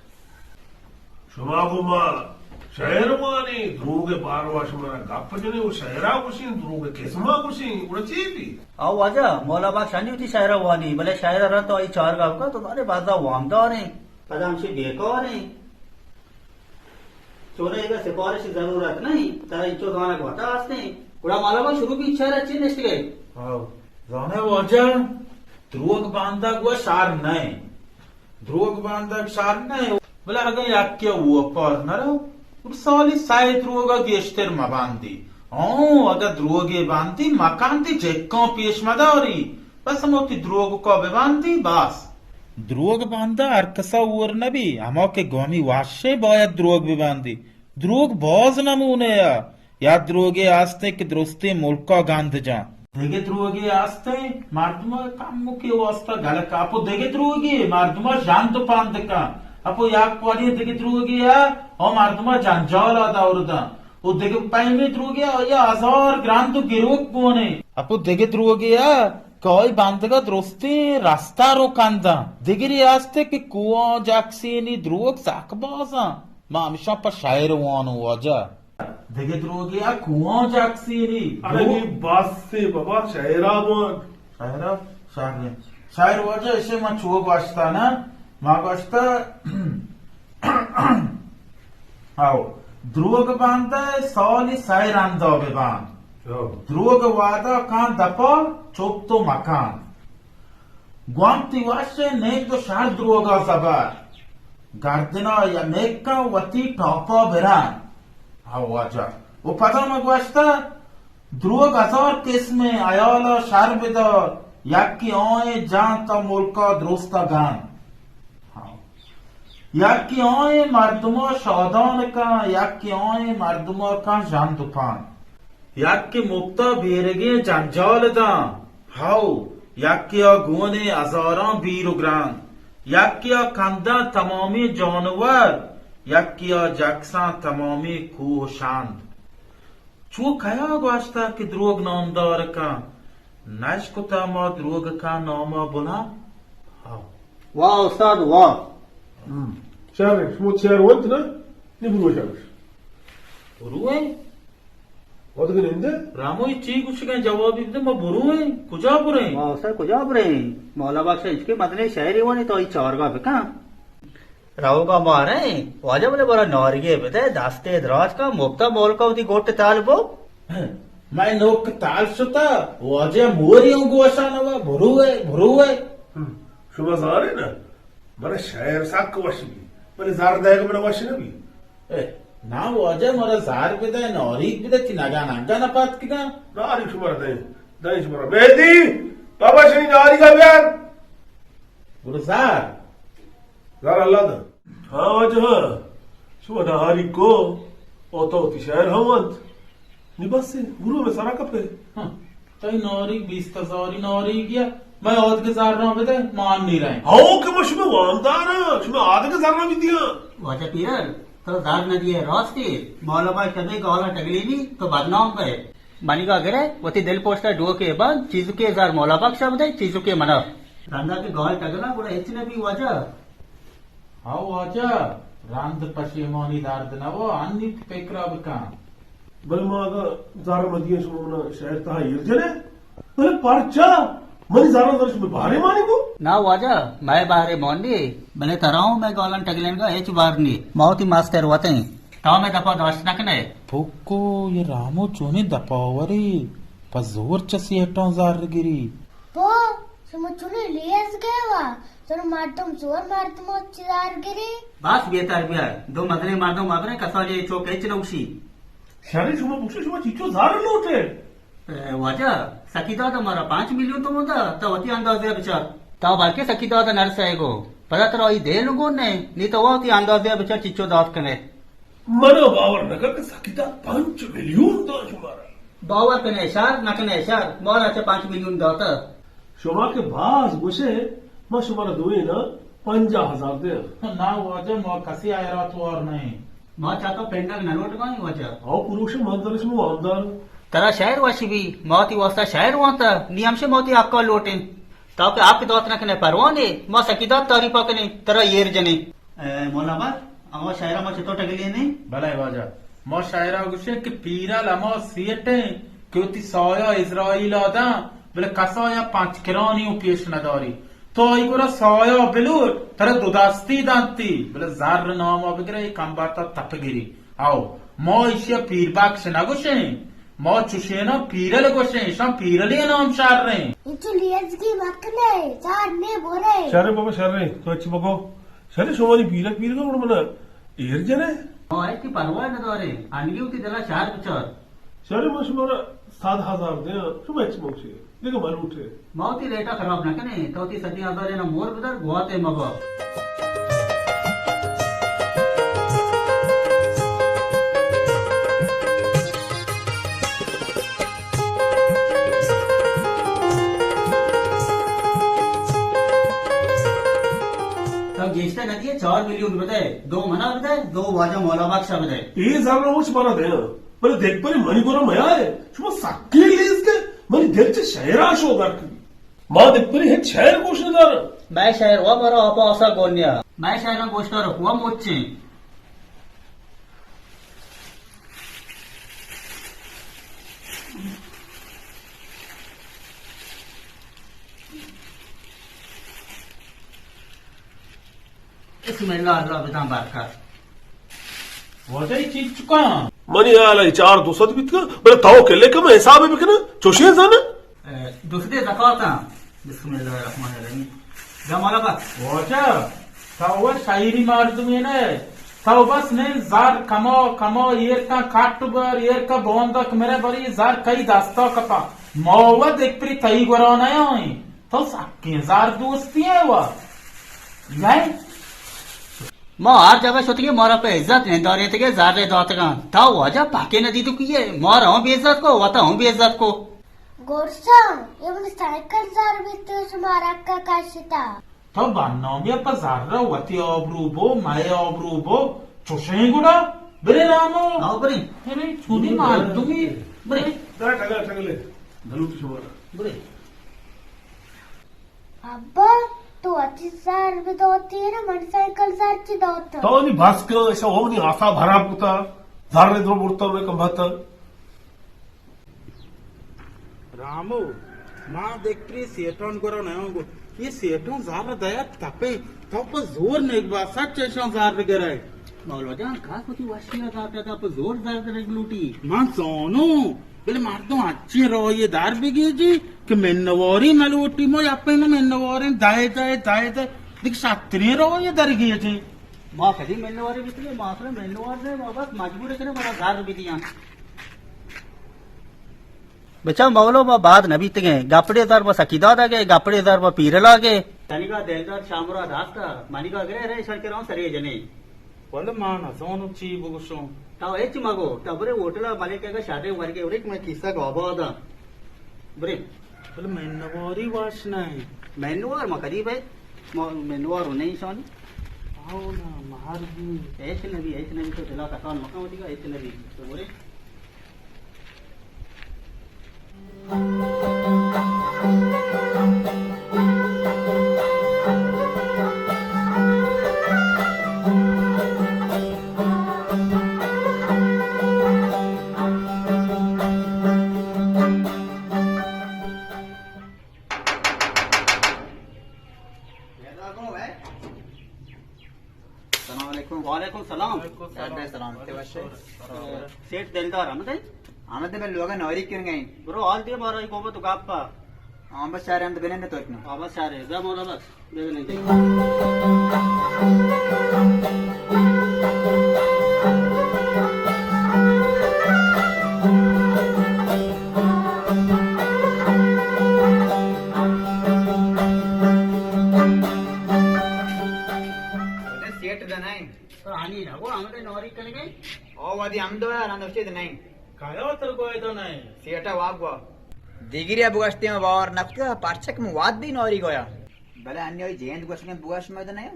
[SPEAKER 5] शुमागुमा शहर मानी ध्रुवगे पारवाश मना गप जने वो शहरा कुशी ध्रुवगे केसमा कुशी उड़ची भी
[SPEAKER 3] आओ वजह मौलाबाग शानी उठी शहरा वानी भले शहरा रहा तो आई चार गांव का तो तारे बाजा वामदार है पदाम से बेकार है चोरे का सिफारिश जरूरत नहीं तेरा इच्छो गाना को हटा आस्ते उड़ा मौलाबाग शुरू की इच्छा रची नेस्ट गए
[SPEAKER 2] जाने वाचा ध्रुवक बांधा गुआ शार नहीं ध्रुवक बांधा शार नहीं बोला अगर याक क्या हुआ पर न रहो साली साय ध्रुवगा गेस्टर मा बांधी अगर ध्रुवगे बांधी मकांती जेक्का पेश मदारी बस मोती ध्रुवग को बांधी बस ध्रुवग बांधा अर्कसा ऊर नबी हमो के गोमी वाशे बोया ध्रुवग भी बांधी ध्रुवग बोझ नमूने या ध्रुवगे आस्ते के द्रोस्ते मुल्का गांध जा देगे ध्रुवगे आस्ते मार्दमा काम मुके वास्ता गलक आपो देगे ध्रुवगे मार्दमा शांत पांद का अपो याक पाड़ी देगे ध्रुवगे और मार्दमा जंजाल आदा औरदा वो देगे पाइमे ध्रुवगे या हजार ग्राम तो गिरोक कोने अपो देगे ध्रुवगे कोई बांधगा द्रोस्ते रास्ता रोकांदा देगिरी आस्ते के कुआ जाक्सीनी ध्रुवक साकबाजा मामिशा पर शायर वानो वाजा देगे ध्रुवगे कुआ जाक्सीनी
[SPEAKER 5] अरे ये बात से बाबा शहरा बोन
[SPEAKER 2] शायरा शायर वाजा ऐसे मां छुओ बास्ता ना मां बास्ता आओ ध्रुवग बांधा सौली शायर आंदा बेबान ध्रुवग वादा कान दपा चोप तो मकान ग्वांती वाशे नेक तो शार ध्रुवगा सबार गर्दना या नेक का वती टॉपा बेरान आओ वाजा वो पता मगवास्ता ध्रुवग हजार केस में आयाला शार बेदर याकी ओए जान ता मुल्का द्रोस्ता गान याकी ओए मर्दमा शादान का याकी ओए मर्दमा का जान दुकान याकी मुक्ता बेरगे जंजाल दा हाउ याकी गुने हजारां बीरुग्रान याकी कंदा तमामी जानवर याकी जक्सा तमामी खूह शांत चू खया वास्ता कि द्रोग नामदार का नश कुता मा द्रोग का नामा बुला
[SPEAKER 3] वाह उस्ताद वाह
[SPEAKER 5] Şerre, şu çer oldu ne? Ne bu hocam?
[SPEAKER 2] 부르웨?
[SPEAKER 5] Adı ne?
[SPEAKER 2] रामो ची कुछ के जवाब दे मैं बुरुवे कुजा बुरे
[SPEAKER 3] सर कुजा बुरे मौला बादशाह इसके मदने शहर वो नहीं तो ई चौरगा पे का राव का मारे वाजा बोले बड़ा नौरगे बते दास्ते दराज का मुफ्ता मोल का उदी गोट तालबो
[SPEAKER 2] मैं नोक ताल सुता वाजे मोरियों गोशा नवा बुरुवे
[SPEAKER 5] Şu mazarı ne? Bana şehir sakı başı bir. Böyle zar dayağı bana başı ne bir?
[SPEAKER 2] ए ना वाजे मोरा जार बिदे नौरी बिदे चिनागा नागा ना पात किना
[SPEAKER 5] Nari şu bana dayı. Dayı şu bana. Mehdi! Baba senin nari ka ver.
[SPEAKER 2] बुरु jar
[SPEAKER 5] Zar Allah'dan. Ha hacı ha. Şu bana nari ko. Oto oti şehir havant. Ne bası? Guru me sara kapı.
[SPEAKER 2] तई नौरी 20,000 नौरी गया मैं और के jar रहा बिदे मान नहीं रहे
[SPEAKER 5] Hao ki ma şu me vandar ha. Şu me adı ke zarna bir diya.
[SPEAKER 3] वाजा पीरल तो दाग न दिए रोस्ती मौला बाई कभी गौला टगली नहीं तो बदनाम पे बनिका गिरे वती दिल पोस्टर डो के बाद चीजू के जार मौला बाग शब्द है चीजू के मना रंदा के गौल टगला पूरा इतने भी वाजा
[SPEAKER 2] हाउ वाजा रांद पशेमानी दार्द न वो अन्नित पेकरा बिका
[SPEAKER 5] Böyle maga zar madiye şu bana şehir taha yircene. Böyle parça. Mani zara zara şu me bahare mani ko.
[SPEAKER 3] ना वाजा मैं बाहरे मोंडी भले तराऊ मैं गौलन टगलेन का एच बार नहीं बहुत ही मास्टर होते हैं ताऊ मैं दफा दोस्त न कने
[SPEAKER 2] फुक्को ये रामो चोने दपावरी पजोर चसी हटों जार गिरी
[SPEAKER 6] पो समुचुने लेस गया तर मारतम जोर मारतम चिदार गिरी
[SPEAKER 3] बस बेहतर बिया दो मगने मार दो मगने कसौले चौक H लौशी
[SPEAKER 5] Şehri şu me bukşe şu me çiço zar lote.
[SPEAKER 3] वाजा सकीदा तो मारा 5 मिलियन तो मोदा तो वती अंदाजे बचा ताऊ बाके सकीदा तो नर्स आएगो पता तो ई दे लोगों ने नहीं तो वो ती अंदाजे बचा चिच्चो दात कने
[SPEAKER 5] Mana bavar ne kadar sakita 5 milyon da şu mara.
[SPEAKER 3] बावर कने इशार न कने इशार मोरा चे 5 मिलियन दाता
[SPEAKER 5] Şoma ke baaz goşe ma şu mara doye na 50,000 de.
[SPEAKER 2] ना वाजा मो कसी आयरा तो और नहीं
[SPEAKER 3] मो चातो पेंडा नरोट कोई वाजा
[SPEAKER 5] Hao puruşu manzarı şu andar.
[SPEAKER 3] तरा शहर वाशी भी मौती वास्ता शहर वाता नियम से मौती आपका लोटे ताऊ के आपके दोस्त न कने परवाने मो सकीदा तारीफा कने तरा येर जने मौला बा अमो शहर में छतो टगली नहीं
[SPEAKER 2] भले वाजा मो शायरा गुशे कि पीरा लमो सीटे क्योंकि सोया इजराइल आदा बोले कसोया 5 किरानी उपेश नदारी तो इगुरा सोया बिलूर तरे दुदास्ती दांती बोले जार नाम अबगरे कंबाता तपगिरी आओ मो इशिया पीर बाक्स ना गुशे मो चुशेना पीरल गुशे शम पीरली नाम शार रहे
[SPEAKER 6] इंचु लेस की मकने चार ने बोरे
[SPEAKER 5] Şehri baba şehri. To açı bako. Şehri şomani pira pira ka bana yircene.
[SPEAKER 3] ओ है कि परवाह न दोरे आनगी उती दला शहर बचर
[SPEAKER 5] Şehri ma şu mara 7,000 de. Şu me açı bokşe. Dekho mal utre.
[SPEAKER 3] मौती रेटा खराब न कने तो ती सदी आदरे न मोर बदर गोते मगो तो गेस्टा नदी है 4 मिलियन बताए 2 मना बताए 2 वाजा मौला बादशाह बताए
[SPEAKER 5] İyi zarra hoş bana de. Böyle dek böyle mani gora maya है. Şu sakki liz ke mani dekçe şehir aş odar ki. Ma dek böyle hep şehir koşnadar.
[SPEAKER 3] मैं शहर हुआ बरो आपा औसा गोन्या मैं शहर में गोष्टा हुआ मोचे इसमें अल्लाह बिदाम बरकत
[SPEAKER 2] वाजा ही चीज चुका
[SPEAKER 5] Mani ala 4-2 bitka. Böyle tavuk elle kama hesabı bikna. Çoşe zana.
[SPEAKER 3] दूसरे ज़काता बिस्मिल्लाहिर्रहमानिर्रहीम जमाला बा
[SPEAKER 2] वाजा तावा शायरी मार दूंगे ना ताव बस नहीं जार कमो कमो येर का काटबर येर का बोंदक मेरे बरी जार कई दास्ता कपा मौवद एक प्री तई गोराना है तो साके जार दोस्ती है वो नहीं
[SPEAKER 3] मो हर जगह सोती मोरा पे इज्जत नहीं दौरे थे ज़ारे दौतगा ताऊ वाजा पाके नदी तो की है मोरा हूँ बेइज्जत को वता हूँ बेइज्जत को
[SPEAKER 6] गोरसा ये मन साइकिल जार बिते सुमारा का काशिता
[SPEAKER 2] तो बानोमिया पर जार वती ऑब्रूबो माय ऑब्रूबो चुशेंगुड़ा बरे रामो
[SPEAKER 3] आओ बरी
[SPEAKER 2] अरे छुरी मार दूंगी
[SPEAKER 3] बरी
[SPEAKER 5] Dara tagale. Dalu tu şomara.
[SPEAKER 3] बरी
[SPEAKER 6] अब्बा तो 25,000 रुपये होती है ना मोटरसाइकिल साची होता
[SPEAKER 5] तो नहीं भास्कर ऐसा हो नहीं आशा भरा पुता झारे दो बुड़ता हुए कंभाता
[SPEAKER 2] रामो माँ देख के सेठों करो ना ये सेठों जार दया तपे तप जोर ने एक बार सच ऐसा जार वगैरह है
[SPEAKER 3] मौलवा जान खास होती वाशिया जाता था पर जोर जार रेगुलटी
[SPEAKER 2] मां सोनो बोले मार दो अच्छी रहो ये दार बिगी जी कि मेन्नवारी मलवटी मो आपे न मेन्नवारी दाए दाए दाए दाए देख सात्रि रहो ये दर गई जी
[SPEAKER 3] माँ कभी मेन्नवारी बितली मात्र मेन्नवार ने बस मजबूर है बड़ा जार बितियां बच्चा मौलो में बाद न बीत गए गापड़ेदार में सकीदा आ गए गापड़ेदार में पीरला गए तनिका देलदार शामरा दास्ता मानिका गरे रे सर के रहो सरे जने
[SPEAKER 2] बोले मां ना सोनो ची बुगसो
[SPEAKER 3] ताव एच मगो तबरे होटला मालिक के शादे वर्गे उरे मैं किस्सा गवादा बरे
[SPEAKER 2] बोले मेन्नवारी वासना है
[SPEAKER 3] मेन्नवार में कदी भाई मेन्नवार नहीं सोनी
[SPEAKER 2] आओ ना मार भी
[SPEAKER 3] ऐसे नबी तो दिला का कान मका होती का ऐसे नबी तो बोले वालेकुम सलाम सेठ दिलदार हम दे
[SPEAKER 7] आमदे में लोग नौरी क्यों गए
[SPEAKER 3] ब्रो ऑल दिए मारा को तो गापा
[SPEAKER 7] हम बस सारे हम तो बिना तो इतना
[SPEAKER 3] बस सारे जा मोला बस देवे नहीं
[SPEAKER 7] सेट दनाई
[SPEAKER 3] तो हानि ना वो हमरे नौरी कर गए
[SPEAKER 7] ओ वादी हम दो यार हम तो नहीं
[SPEAKER 2] कायो तर कोई तो नहीं
[SPEAKER 7] सेटा वाग गो दिगिरिया बुगास्ते में वार नक्का पार्चक में वाद दी नौरी गोया भले अन्य जयंत गोस में बुगास में तो नहीं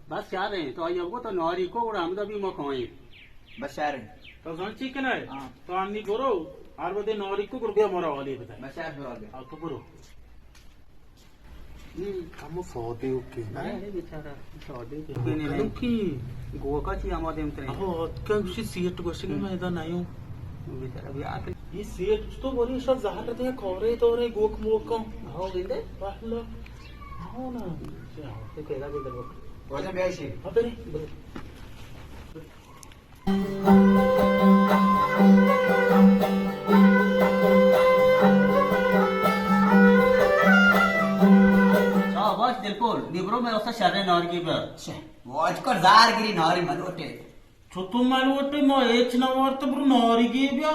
[SPEAKER 3] बस यार है तो आई को तो नौरी को और हमदा भी मख होई
[SPEAKER 7] बस यार
[SPEAKER 2] तो सुन चिकन है
[SPEAKER 7] हाँ।
[SPEAKER 2] तो अन्नी करो और बदे नौरी को रुपया मोरा वाली बता
[SPEAKER 7] बस यार हो गया
[SPEAKER 2] अब तो करो हम सौदे ओके ना
[SPEAKER 3] अरे बेचारा सौदे
[SPEAKER 2] नहीं की
[SPEAKER 3] गोका ची आमादे हम तरे
[SPEAKER 2] अहो kan shi seat goshing में दा नहीं
[SPEAKER 3] बेचारा भी आके
[SPEAKER 2] ये सेट तो बोली सब जहां दे खोरे तो रे गोक मोक
[SPEAKER 3] हो गइंदे
[SPEAKER 2] पहला हो ना
[SPEAKER 3] ते केला दे दबो
[SPEAKER 7] वजन बेशी
[SPEAKER 2] अबे
[SPEAKER 3] शाबाश दिलपुर निब्रो में उसका शर्रे नौरी की पर
[SPEAKER 7] वाच कर जार गिरी नौरी मलोटे
[SPEAKER 2] छुतु मालवटे मो एच नवर तो ब्रो नौरिगी ब्या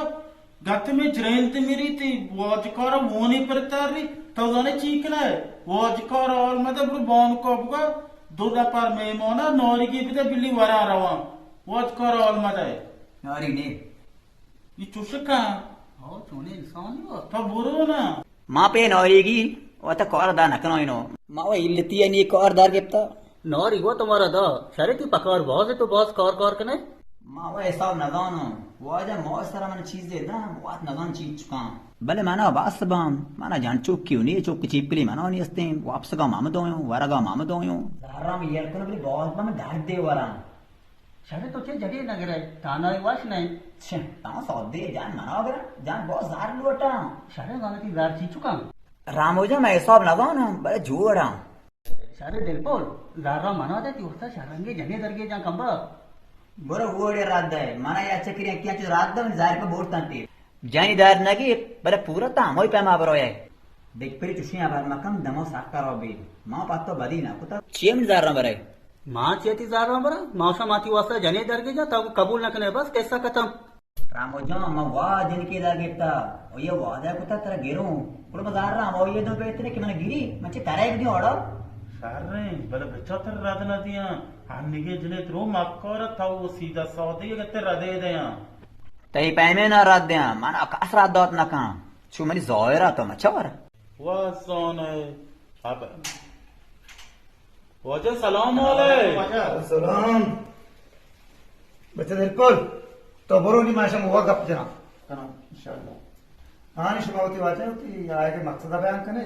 [SPEAKER 2] गत में जरंत मेरी ती वाजकार वोनी परतारी तो जाने चीकना है वाजकार और मतलब ब्रो बॉन को बुगा दूधा पर में मोना नौरिगी बिते बिल्ली वरा रवा वाजकार और मदे
[SPEAKER 7] नौरी ने
[SPEAKER 2] ये चुसका
[SPEAKER 3] हो चुने इंसान हो
[SPEAKER 2] तो बुरो ना
[SPEAKER 7] माँ पे नौरीगी वो तो कौर दा नकनो इनो माँ वो इल्लती है नहीं कौर दार गिफ्ता
[SPEAKER 3] नौरी वो तुम्हारा दा शरे की पकार बॉस है तो बॉस कौर कौर कने
[SPEAKER 7] माँ वो ऐसा नगानो वो जब मौज तरह मैंने चीज दे ना वो नगान चीज चुका भले माना बास बाम माना जान चुक क्यों नहीं चुक चिपली माना नहीं हस्ते वापस का माम दो वरगा माम दो दारा में यार कनो बली बहुत बम डांट दे वरा
[SPEAKER 3] शरे तो चे जगह नगर है ताना वाश नहीं
[SPEAKER 7] छे ता सौदे जान माना अगर जान बहुत जार लुटा
[SPEAKER 3] शरे वाला की दार ची चुका
[SPEAKER 7] रामोजा मैं सब लगाओ बड़े जोड़ा
[SPEAKER 3] शरे दिलपुर दारा मना दे ती उस्ता शरंगे जने दरगे जा कंबा
[SPEAKER 7] बरो वोड़े रात दे माना या चक्रिया क्या चीज रात दे जार पे बोट तांती जानी दार नगी बड़े पूरा ताम होई पैमा बरो है देख पेरी चुशिया बार मकम दमो साकार बे मां पात तो बदी ना कुता चेम जार ना बरे
[SPEAKER 3] मां चेती दारा बरा मौसा माती वास्ता जने दरगे जा तब कबूल न कने बस कैसा खत्म
[SPEAKER 7] रामोजा मैं वाह दिन के दा गिफ्ता ओ ये वादा कुता तेरा गिरो पुरो मजार राम ओ ये दो पे इतने कि मैंने गिरी मचे तारा एक दी ऑर्डर
[SPEAKER 2] सारे बल बच्चा तर रात ना दिया अन्नी के जने तो मक्कर था वो सीधा सौदे के तेरा दे दे
[SPEAKER 7] तई पैमे ना रात दे माना आकाश रात दौत ना कहां छु मनी जोयरा तो मचवर
[SPEAKER 2] वाह सोन है अब वजह सलाम वाले
[SPEAKER 8] सलाम बच्चे दिलपुर तो बरोनी माशा मुवा गप जना कना इंशाल्लाह आनी शुमावती वाचे होती आए के मकसद बयान कने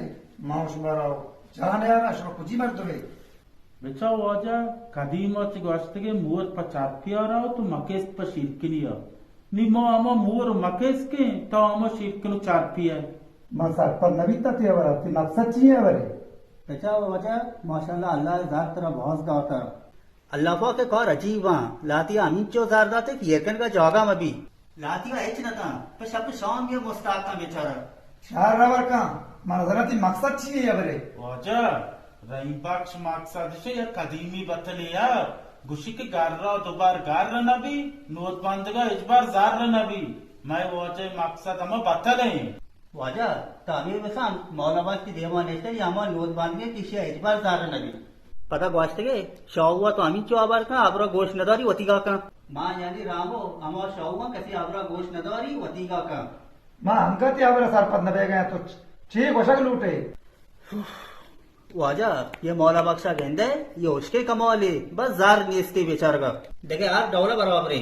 [SPEAKER 8] मां शुमारा जाने यार शुमा कुजी मन तुम्हें
[SPEAKER 2] बेचा वाजा कदीम अच्छी गोश्त के मोर पचार पिया रहा तो मकेस पर शिरकिनिया निमो आमा मोर मकेस के तो आमा शिरकिनु चार पिया
[SPEAKER 8] मां सर पर नबी तक ये वरा ती मकसद चाहिए वरे
[SPEAKER 3] बेचा वजह माशाल्लाह अल्लाह जार तरह बहुत गाता अल्लाह पाक के कौर अजीब लातिया अमीन चो जार दाते येकन का जॉगा मबी लातिया एच न था पर शब शाम ये मुस्ताक का बेचारा
[SPEAKER 8] शार रवर का मां जरा ती मकसद चाहिए वरे
[SPEAKER 2] वाजा रही बख्श मकसद से या कदीमी बतलिया गुशी के गार्रा दोबार गार्रा नबी नोट बंदगा इस बार जार नबी मैं वाजे मकसद हम बतले
[SPEAKER 3] वाजा तामीर में साम मौलाबाद की देवान ऐसे यामा नोट बांध के किसी इस बार जार नबी पता गोश्त के शौवा तो अमीन चो आबार का आबरा गोश नदारी वतीगा का मां यानी रामो अमा शौवा कैसी आबरा गोश नदारी वतीगा का
[SPEAKER 8] मां हमका ती आवरा सर पर नबे गए तो छे गोशक लूटे
[SPEAKER 3] वाजा ये मौला बख्शा गेंदे ये उसके कमाल है बस जार नहीं इसके बेचार का देखे यार डौला बराबर है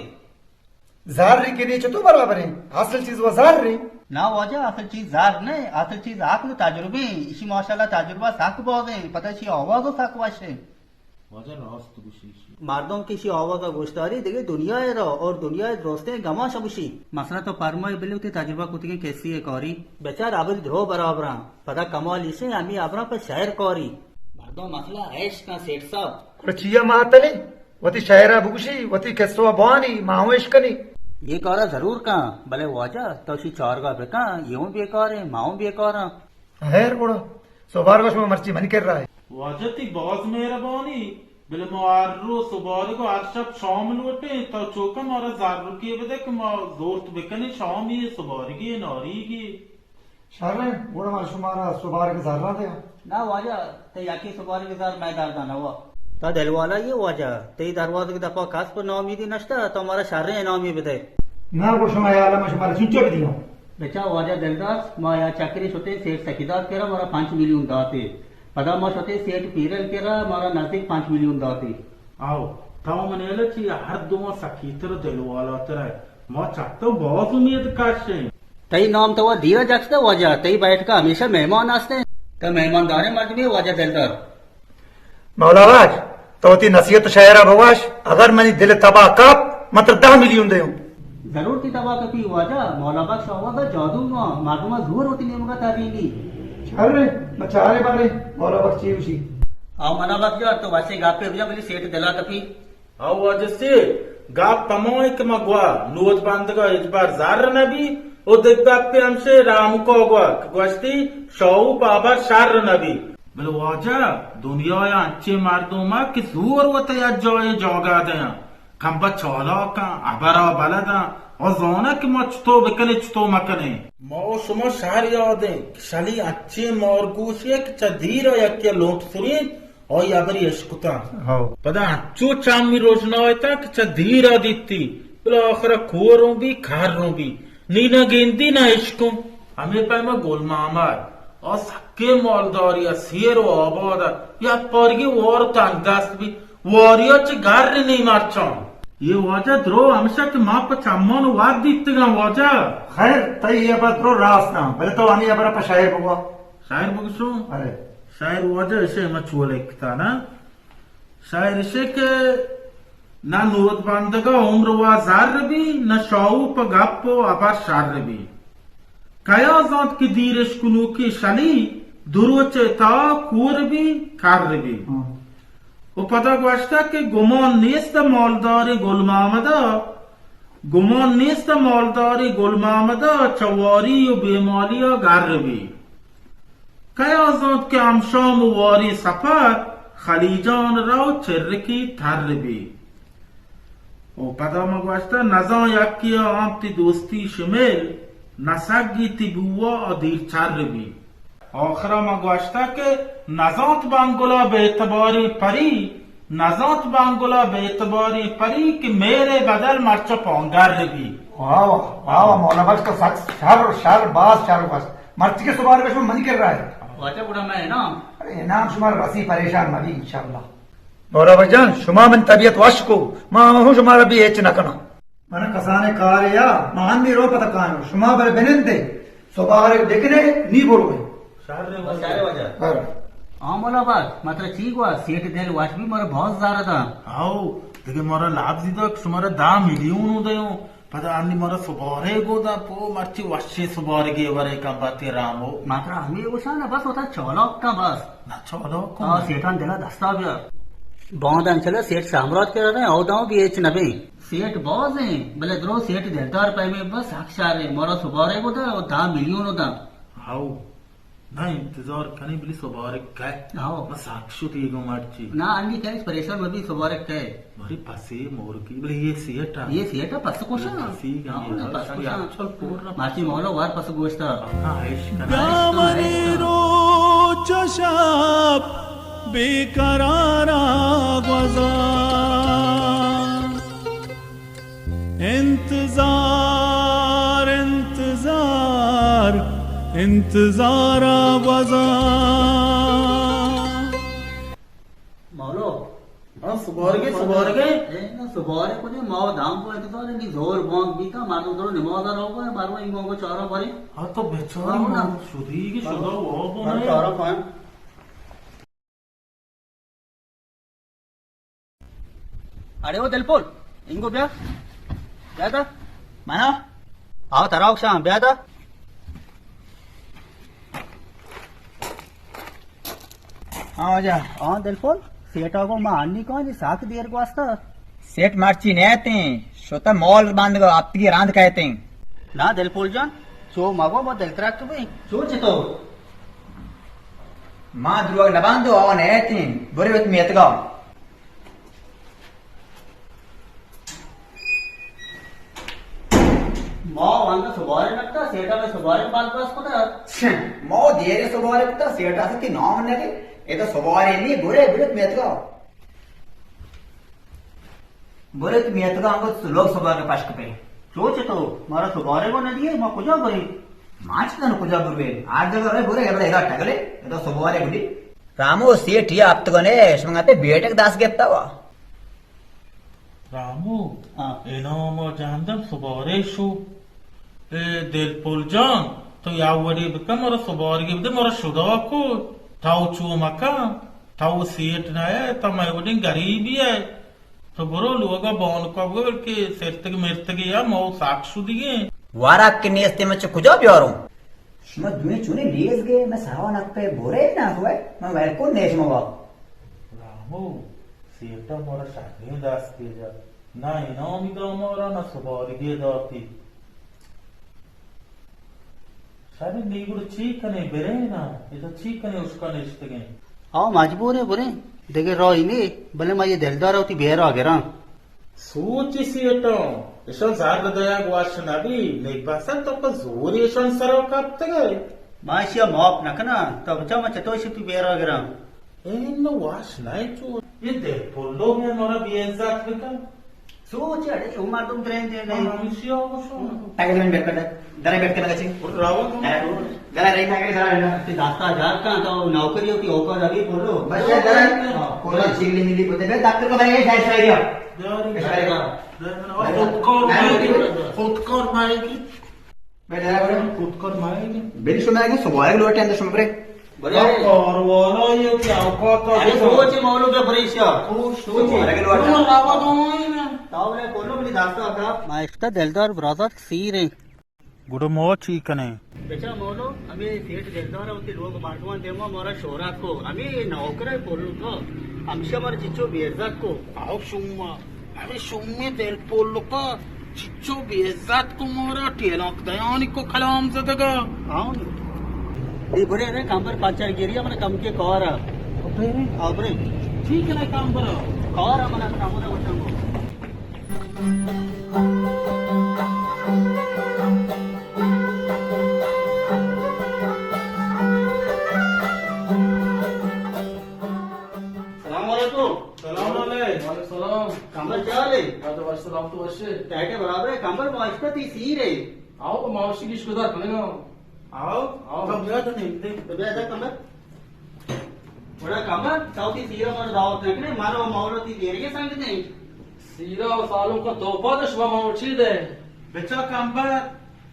[SPEAKER 8] जार री के नीचे तो बराबर है असल चीज वो जार री
[SPEAKER 3] ना वाजा असल चीज जार नहीं असल चीज आक में तजुर्बे इसी माशाल्लाह तजुर्बा साक बहुत है पता ची आवाज साक वाशे
[SPEAKER 2] वाजा रास्त गुशी
[SPEAKER 3] मर्दों की सी आवाज का गोश्तारी देखे दुनिया है रो और दुनिया है दोस्ते गमा शबुशी मसला तो परमाई बिल्लु के तजुर्बा कुतिके कैसी है कौरी बेचार आबल धो बराबर पता कमाल इसे हमें अपना पर शायर कौरी मर्दों मसला ऐश का सेठ साहब
[SPEAKER 8] चिया मातले वती शायरा बुगशी वती केसवा बानी मावेश कनी
[SPEAKER 3] ये कौरा जरूर का भले वाजा तो सी चार का बेका यूं बेकार है माऊ बेकार
[SPEAKER 8] हैर कोड़ा सोबार गोश में मर्ची मन कर रहा है
[SPEAKER 2] वाजा ती बहुत मेहरबानी बिल मुआर्रो सुबार को आरशब शाम लुटे तो चोकम और जार रुकी बदे कि मा दोस्त बेकने शाम ये सुबार की नौरी की
[SPEAKER 8] शारे गोड़ा मार शुमारा सोबार के जर्रा दे
[SPEAKER 3] ना वाजा ते याकी सुबार के साथ मैं दार दाना हुआ तो दिलवाला ये वाजा ते दरवाजे की दफा खास पर नाउमीदी नष्टा तो हमारा शारे नामी बदे
[SPEAKER 8] ना को शुमा याला मैं शुमारा चुंचो भी दियो
[SPEAKER 3] बेचा वाजा दिलदास मा या चाकरी छोटे सेठ सकीदार केरा हमारा 5 मिलियन दाते पदा मा छोटे सेठ पीरल केरा हमारा नजदीक 5 मिलियन दाते
[SPEAKER 2] आओ ताऊ मनेला ची हर दो सखीतर दिलवाला तरह मा चाहतो बहुत उम्मीद काशे
[SPEAKER 3] तई नाम तो धीरज अक्सते वाजा तई बैठ का हमेशा मेहमान आते तो मेहमानदारे मर्द में वाजा दिलदार
[SPEAKER 8] मौलावाज तो ती नसीहत शायरा बवाश अगर मनी दिल तबाह कप मतलब 10 मिलियन दे
[SPEAKER 3] जरूर की तबाह कपी वाजा मौलाबाग शावा का जादू मालूमा जोर होती नहीं मुगा ताबीली
[SPEAKER 8] चल रे बचारे बारे मौलावाज ची उसी
[SPEAKER 3] आओ मनाबाग जो तो वैसे गाप पे भैया बोली सेठ दिला कपी
[SPEAKER 2] आओ वाजा से गाप तमोय के मगवा नोज बंदगा इस बार जार नबी ओ देख बाप पे हमसे राम को गवा गोश्ती शौ बाबा शार नबी बोले वाजा दुनिया या अच्छे मार्दों मा कि जोर वते या जोए जोगा दया खंबा छोला का अबरा बलदा और जोना कि मचतो बकले चतो मकने मो सुमो शार याद है शाली अच्छे मोरगूश एक चदीर या के लोट सुरी और या बरी इश्कुता
[SPEAKER 8] हो
[SPEAKER 2] पदा अच्छो चामी रोजना होता कि चदीर आदित्ती बोले आखिर खोरों भी खारों भी नीना गेंदी ना इश्को हमें पे में गोलमामार और सक्के मोलदारी सीर आबाद या परगी और तंगदस्त भी वारिया च घर नहीं मारचा ये वाजा द्रो हमेशा के मां पर चम्मन वाद दीतगा वाजा
[SPEAKER 8] खैर तई ये बद्रो रास ना पहले तो आनी अपना शायर बुआ
[SPEAKER 2] शायर बगसो
[SPEAKER 8] अरे
[SPEAKER 2] शायर वाजा ऐसे मचुआ लिखता ना शायर ऐसे के ना नूरत बंदगा उम्र वाजार भी न शाऊ पर गप्पो अबार शार भी कया जात की दीरश कुनू की शली दुरोचे ता कूर भी कार भी वो पता गोश्ता के गुमान नेस्त मौलदारी गुलमामदा चवारी बेमालिया गार भी कया जात के अमशाम वारी सफर खलीजान राव चिर्रकी थर भी वो पता मगोश्ता नजा यकिया आमती दोस्ती शिमेल नसागी तिबुआ अदीर चार भी आखरा मगोश्ता के नजात बांगुला बेतबारी परी कि मेरे बदल मर्च पोंगार भी
[SPEAKER 8] वाह वाह मौलावाज का शार बास मर्च के सुबार में मन कर रहा है
[SPEAKER 3] वाजा बुढ़ा मैं ना
[SPEAKER 8] अरे नाम शुमार बसी परेशान मभी इंशाल्लाह मौलावाज जान शुमा मन तबियत वश को मां हूं शुमार भी एच न कना मन कसाने कार्या मान भी रो पता कान शुमा बर बेनंदे सुबार देखने नी बोल गए
[SPEAKER 3] सारे वाजा हाँ मौला बात मात्र ठीक हुआ सेठ देल वाट भी मोर बहुत ज़्यादा था
[SPEAKER 2] आओ देखे मोरा लाभ दी तो सुमारा दाम मिलियन उदयो पता अन्नी मोरा सुबारे गोदा पो मर्ची वश्चे सुबारे के वरे का बाते रामो
[SPEAKER 3] मात्र हमें वो ना बस होता चौलक का बस
[SPEAKER 2] ना चलो
[SPEAKER 3] हाँ सेठान दिला दस्तावेज बहुत अंचल सेठ साम्राज्य के रहे औदाओं की एच नबी सेठ बहुत है भले द्रो सेठ देता रुपए में बस साक्षात है मोरा सुबारे को था और दाम मिलियन होता
[SPEAKER 2] आओ नहीं इंतजार कने बिली सुबारे काय
[SPEAKER 3] आओ
[SPEAKER 2] बस साक्षु तीगो मर्ची
[SPEAKER 3] ना अन्नी क्या इस परेशान में भी सुबारे क्या है
[SPEAKER 2] मरी पसे मोर की बोले ये सेटा
[SPEAKER 3] ये सेठ पस कोशा
[SPEAKER 2] चल पूर्ण
[SPEAKER 3] माची मौला वार पस गोश्ता
[SPEAKER 2] हाँ ऐश
[SPEAKER 9] गावनेरो चशाब बेकरारा गजा इंतजार इंतजार इंतजार वजा
[SPEAKER 3] मौलो
[SPEAKER 2] हाँ सुबारे
[SPEAKER 3] ना सुबारे को नहीं माओ दाम को इंतजार नहीं जोर बोंग भी का मारो दरो निमोदा लोगो है मारो इंगो को चारा भरे
[SPEAKER 2] हाँ तो बेचारा
[SPEAKER 3] हाँ, ना।
[SPEAKER 2] शुदी की शुदा वो तो
[SPEAKER 3] मारो
[SPEAKER 2] नहीं
[SPEAKER 3] चारा पान अरे वो दिलपोल इंगो ब्या था
[SPEAKER 7] मानो
[SPEAKER 3] आओ तराव शाम ब्या था
[SPEAKER 7] हाँ जा
[SPEAKER 3] हाँ दिलपोल सेठा को मारनी कौन जी साख देर को वास्ता
[SPEAKER 7] सेठ मार्ची नहते श्रोता मॉल बांध गो आपकी रांध कहते
[SPEAKER 3] ना दिलपोल जान चो मागो बहुत दिलतरा तो भाई चो चितो
[SPEAKER 7] माँ ध्रुव न बांधो और नहते बुरे वक्त में यतगा
[SPEAKER 3] माँ वहाँ सुबारे लगता सेठा में सुबारे बाल पास को था
[SPEAKER 7] मो देरे सुबारे पुता सेठ आसे की नाम नगे ये तो सुबारे नहीं बुरे बुरे में यतगा बुरे में यतगा हमको लोग सुबारे पास पे
[SPEAKER 3] चो चितो मारा सुबारे को न दिए माँ कुजा करी
[SPEAKER 7] माच तन कुजा बुरे आठ जगह रे बुरे एबड़ा एगा टगले ये तो सुबारे गुडी रामो सेठ ये आप तो ने समंगाते बेटे दास गेप्ता वा
[SPEAKER 2] रामू
[SPEAKER 3] हाँ
[SPEAKER 2] एनो मो जानदम सुबारे शो ए दिल पुल जान तो यावरी बिकम मोरा सुबारे के मोरा शुदा को ताऊ चू मका ताऊ सेठ ना है तो मैं वडिंग गरीबी है तो बुरो लोगा बॉन को बोल के सेठ के मेरते के या मो साक्षु दिए
[SPEAKER 7] वारा के नेस्ते में कुजा प्यारो मैं दुए चुने लेस गए मैं सावा नक पे बोरे ना हुए मैं वेल को नेश मवा
[SPEAKER 2] रामू सेठा मोरा शादी दास के जा ना इनामी दो मोरा ना सुबारे के दाती शादी नीगुड़ चीकने बेरे ना ये तो चीकने उसका निश्चित गए
[SPEAKER 3] आओ मजबूर है बुरे देखे रो ही नहीं भले मैं ये दिलदार होती बेर आ गया
[SPEAKER 2] सोच सेठो ईश्वर जार दया गुआश नबी नेकबासन तो पर जोर ईश्वर सरो कब तक
[SPEAKER 3] माशिया माप नकना तब बचा मैं चतो से तू बेर आ गया
[SPEAKER 2] इन वाश नहीं चो ये दे पुल्लो में मोरा बेइज्जत बिका
[SPEAKER 3] सोच अरे उमर तुम ट्रेन दे गए
[SPEAKER 2] मनुष्य हो सो
[SPEAKER 7] टाइगर में बैठ बैठ दरे बैठ के लगा छी
[SPEAKER 2] रावो
[SPEAKER 7] गला रही ना के सारा
[SPEAKER 3] ते दास्ता हजार का तो नौकरी होती होकर अभी बोलो
[SPEAKER 7] बस ये दरे कोला चिगली मिली बोते बे डॉक्टर को भाई शायद सही दिया
[SPEAKER 2] खुद कर मारेगी
[SPEAKER 7] बे दरे बड़े
[SPEAKER 2] खुद कर मारेगी
[SPEAKER 7] बिल सुनाएगा सुबह लोटे अंदर सुन परे
[SPEAKER 2] और वाला ये क्या को
[SPEAKER 3] अरे सोच मौलू के परेशा सोच
[SPEAKER 7] अरे लोटे
[SPEAKER 2] लावा दो ना
[SPEAKER 3] तावले बोलो मेरी दास्ता का मैं इसका दिलदार ब्रदर सी रे
[SPEAKER 2] गुड मो चीकने
[SPEAKER 3] बेचा मौलो हमें सेठ दिलदार होती लोग मारवान देमा मोरा शोहरा को हमें नौकरी बोलू तो हमसे हमारे चिच्चो बेइज्जत को
[SPEAKER 2] आओ शुम्मा अरे शुम्मे दिल पोल का चिच्चो बेइज्जत को मोरा टेलक दयानी को खलाम जदगा
[SPEAKER 3] आओ ये बुरे रे काम पर पांचर गिरिया मैंने कम के कौर अब रे
[SPEAKER 2] ठीक है ना काम करो
[SPEAKER 3] कौर हमारा काम ना बचाओ कंबर क्या ले टैटे बराबर है कंबर मास्टर थी सी रे
[SPEAKER 1] आओ मावशी की शुदा कने ना
[SPEAKER 2] आओ कब गया था नहीं
[SPEAKER 3] तो बेटा कंबर बड़ा कंबर साउथी सीरा मार दावत नकने मारो मावलो थी देर के संग नहीं
[SPEAKER 1] सीरा सालों का तोहफा तो शुभ मावशी दे
[SPEAKER 2] बेचा कंबर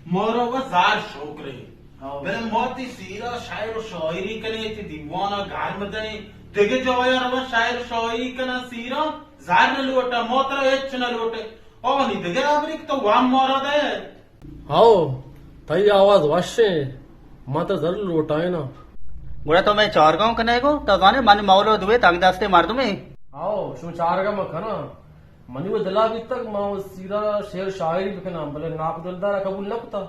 [SPEAKER 2] मोरो वो जार शौक रही बले मोती सीरा शायर और शायरी कने ती दीवाना गार मदने देखे जो यार वो शायर शायरी कना सीरा जार न लोटा मोतरा एच न लोटे ओ नी देखे आबरिक तो वाम मारा दे
[SPEAKER 1] हाओ तई आवाज वाशे मत जरूर लोटाए ना
[SPEAKER 3] बुरा तो मैं चार गांव कने को तो गाने मन मौलो दुए तंग दस्ते मार दूं मैं
[SPEAKER 1] आओ शो चार का मखना मनी वो दिला भी तक मां सीरा शेर शायरी बिकना भले नाप दिलदार कबूल न पता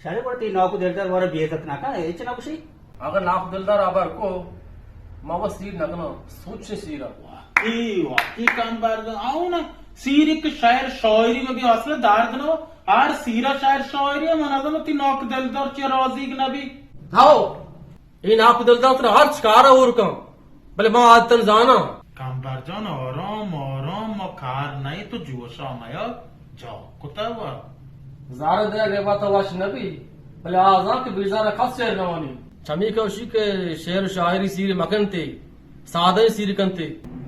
[SPEAKER 3] शायरी पड़ती नौकू दिलदार वाला बेइज्जत ना का एच ना खुशी
[SPEAKER 1] अगर नाप दिलदार आबर को मां वो सीर नकना सोच सीरा
[SPEAKER 2] वाकी काम बार आओ ना सीर एक शायर शायरी में भी असले दार्द नो आर सीरा शायर शायरी मना ती नौक दिलदार चे रोजी के नबी
[SPEAKER 1] हाओ ये नाप दिलदार तेरा हर चकारा और का भले मां आज तन जाना
[SPEAKER 2] काम बार जान आराम आराम मखार नहीं तो जोशा मया जाओ कुत्ता हुआ
[SPEAKER 1] ज़ारा दे रेवा तो वाश नबी भले आजा के बिजारा खास शेर नवानी चमी के उसी के शेर शायरी सीर मकनते सादे सीर कंते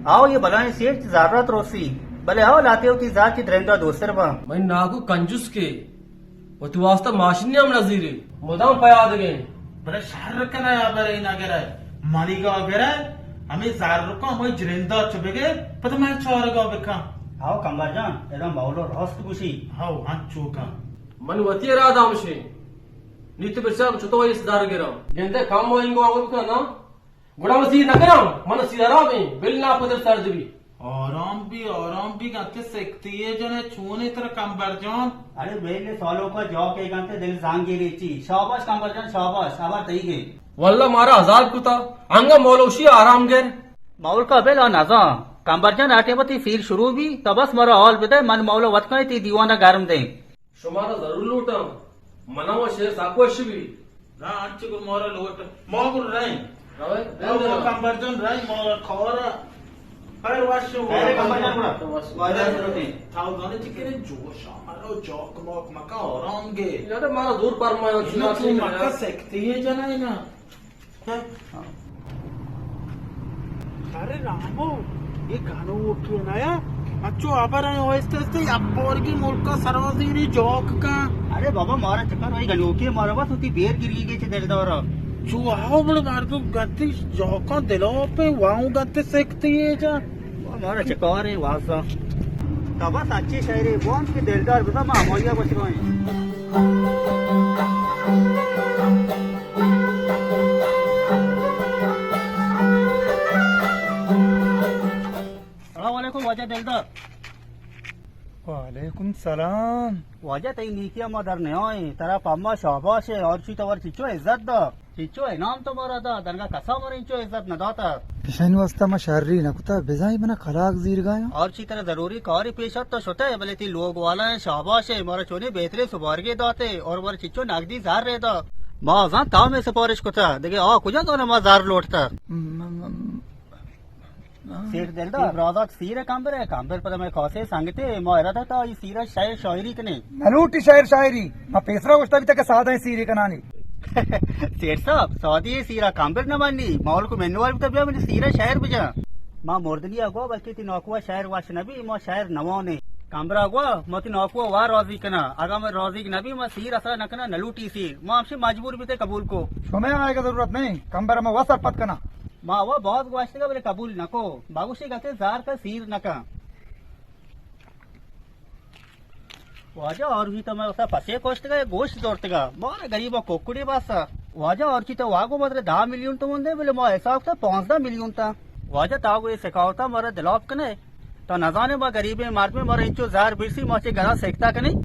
[SPEAKER 3] आओ ये बलाएं सेठ जरूरत रोसी भले आओ लाते हो की जात की द्रेंडा दोस्तर बा
[SPEAKER 1] मैं नागू कंजूस के वो तू वास्ता माशिनी हम नजीरे मुदाम पयाद गए
[SPEAKER 2] बड़े शार रखना है बड़े ना करे मानी का अगर हमें जार रुको हमें जरिंदा चुभेगे पता मैं चौर का बिखा
[SPEAKER 3] आओ कंबार जान एकदम मौलो रोस्त खुशी
[SPEAKER 2] हाउ हां चूका
[SPEAKER 1] मन वती रात आमशे नीति बिचार छतो इस दार गिरा गेंदे काम हो इंगो आगो का ना गुड़ा मसी न करा मन सीरा में बिल ना पदर सर दबी
[SPEAKER 2] आराम भी गाते सकती है जने छूने तरह कंबर जान
[SPEAKER 3] अरे मेरे सालों का जॉ के गांते दिल सांगी रेची शाबाश कंबार जान शाबाश आवार तई गए
[SPEAKER 1] वल्ला मारा हजार कुता अंगा मौलोशी आराम गेर
[SPEAKER 3] मौल का बेल नाजा कंबार जान आटे बती फिर शुरू भी तो बस मरा हॉल बिदे मन मौलो वत कने ती दीवाना गरम दे
[SPEAKER 1] शुमारा जरूर लूटा मना वो शेर साकोश भी
[SPEAKER 2] ना अच्छे को मोरा लोट मोगुर रही
[SPEAKER 1] रवे
[SPEAKER 2] वो कंबर जान रही मोरा खोरा हर वाशो
[SPEAKER 3] अरे कंबार जान बड़ा वादा जरूरत है
[SPEAKER 2] थाउ गाने चिकने जोश मारो जॉक मॉक मका आराम गे
[SPEAKER 1] यार मारा दूर पर मैं
[SPEAKER 2] ना तू मका सकती है जना है ना अरे रामो ये गानो उठे ना या अच्छो आबर है ओएस्ते से अब्बोर की मुल्क का सरवजीरी जॉक का
[SPEAKER 3] अरे बाबा मारा चक्कर वही गलोके मारा बस उती बेर गिर गई के दर्द और
[SPEAKER 2] जो आओ बड़े मार को गति जॉका दिलो पे वाऊ गति सकती है जा
[SPEAKER 3] मारा चक्कर है वासा तब बस अच्छी शायरी बोन के दिलदार बता मां मोया बच गए वजह दिलदार
[SPEAKER 8] वालेकुम सलाम
[SPEAKER 3] वजह तई नीतिया मदर ने होए तेरा पम्मा शाबाश है और ची तवर चिचो इज्जत दा चिचो इनाम तो मोरा दा दरगा कसा मोर इंचो इज्जत न दाता
[SPEAKER 8] किशन वास्ता मा शायरी न कुता बेजाई बना खलाक जीर गाया
[SPEAKER 3] और ची तरह जरूरी कारी पेशत तो छोटे है भले ती लोग वाला है शाबाश है मोरा चोने बेहतरे सुबारगे दाते और मोर चिचो नागदी जार रे दा माजा ताव में सिफारिश कुता देखे आ कुजा तो न जार लोटता सेठ दिलदार राजा सीरे कांबर पर मैं खौसे संगते मोहरा था तो ये सीरा शायर शायरी कने
[SPEAKER 8] नलूटी शायर शायरी मा पेसरा उस्ता भी तक सादा है सीरी कनानी
[SPEAKER 3] सेठ साहब सौदी सीरा कांबर न मानी मौल को मेनू वाल तब मैंने सीरा शायर बजा मां मोरदनी अगवा बल्कि ती नौकुआ शायर वाश नबी मां शायर नवा ने कांबरा अगवा मती नौकुआ वा रोजी कना अगर मैं रोजी नबी मां सीर असरा नकना नलूटी सीर मां आपसे मजबूर भी थे कबूल को
[SPEAKER 8] सुमे आएगा जरूरत नहीं कंबर में वसर पत कना
[SPEAKER 3] माँ वो बहुत गुआश्ते का बोले कबूल नको बाबूशी कहते जार का सीर नका वाजा और भी तो मैं उसका फसे कोष्ट का गोश्त जोड़ते का मोर गरीबों कोकुड़ी बासा वाजा और की तो वागो मतलब 10 मिलियन तो मुंदे बोले मो ऐसा होता 15 मिलियन था वाजा तागो ये सिखावता मोरा दिलाप कने तो न जाने बा गरीबे मार्ग में मोरा इंचो जार बिरसी मोचे गरा सेकता कने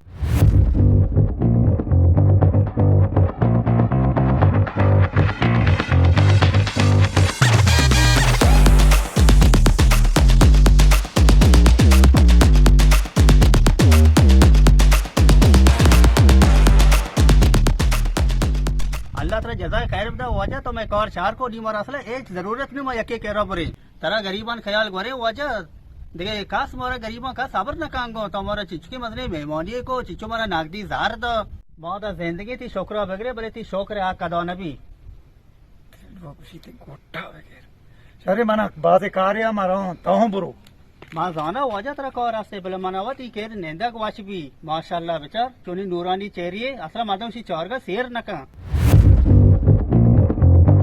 [SPEAKER 3] जजा खैर बता वजह तो मैं कार चार को डी मारा असला एक जरूरत नहीं मैं यके कह रहा बरे तरा गरीबान ख्याल गोरे वजह देखे कास मोरा गरीबा का सबर न कांगो तो मोरा चिचके मजने मेहमानी को चिचो मारा नागदी जार द बहुत जिंदगी थी शोकरा बगरे बोले थी शोकरे आ कदो नबी
[SPEAKER 8] गोटा वगैरह अरे मना बात कार्य मारा तो बुरो
[SPEAKER 3] मां जाना वजह तरा को रास्ते बोले मनावत ही केर नेंदा को वाश भी माशाल्लाह बेचार चोनी नूरानी चेहरी असला मादम सी चौर का शेर नका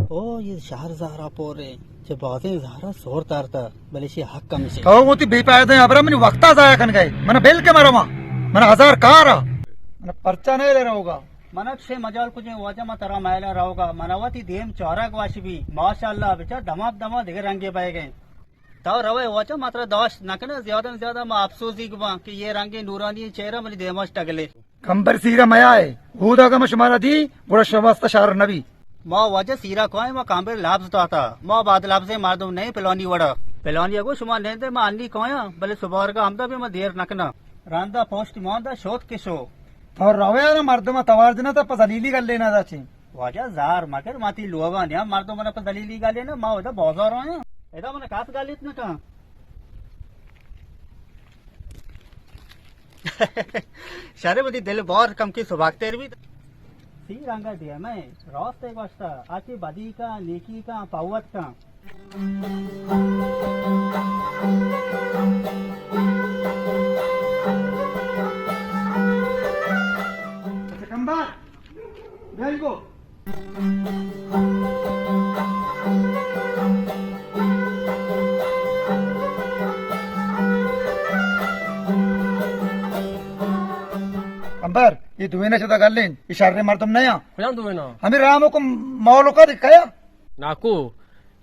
[SPEAKER 3] ओ ये शहर ज़ारा पोरे जो बातें ज़ारा सोर तारता भले शी हक कम से
[SPEAKER 8] कहो मोती बेपायदे अबरा मनी वक्ता जाया कन गए मन बेल के मरो मन हजार कार मन पर्चा नहीं ले रहा होगा
[SPEAKER 3] मनक से मजाल कुछ वजह में तरा मैला रहोगा मनवती देम चौराक वाशी भी माशाल्लाह बेचा दमा दिखे रंगे पाए गए तो रवे वजह मात्र दोष नकने ज्यादा से ज्यादा मैं अफसोस ही गुआ कि ये रंगे नूरानी चेहरा मली देमस टगले
[SPEAKER 8] कंबर सीरा मया है हुदा का मशमारा दी बुरा शवास्त शार नबी
[SPEAKER 3] माँ वजह सीरा कोई माँ कांबे लाभ तो आता माँ बाद लाभ से मार दो नहीं पिलौनी वड़ा पिलौनी अगो शुमा नहीं दे माँ अन्नी कोया भले सुबह का हमदा भी मैं देर नकना रांदा पोस्ट मांदा शोध के शो
[SPEAKER 8] और रवे ना मर्द में तवार देना था पसलीली कर लेना था ची
[SPEAKER 3] वजह जार मगर माती लोगा ने मार दो मना पसलीली गाले ना माँ उधर बाजार आया ऐसा मना कात गाली इतना कहाँ शारे बदी दिल बहुत कम की सुभागते भी सी रंगा दिया मैं रास्ते वास्ता आके बदी का नेकी का पावत का
[SPEAKER 8] कंबर बेल को कंबर ये दुवेना चुदा कर लें इशारे मार तुम नया
[SPEAKER 1] खुजान दुवेना
[SPEAKER 8] हमें रामो को मौलो का दिखाया
[SPEAKER 1] नाकू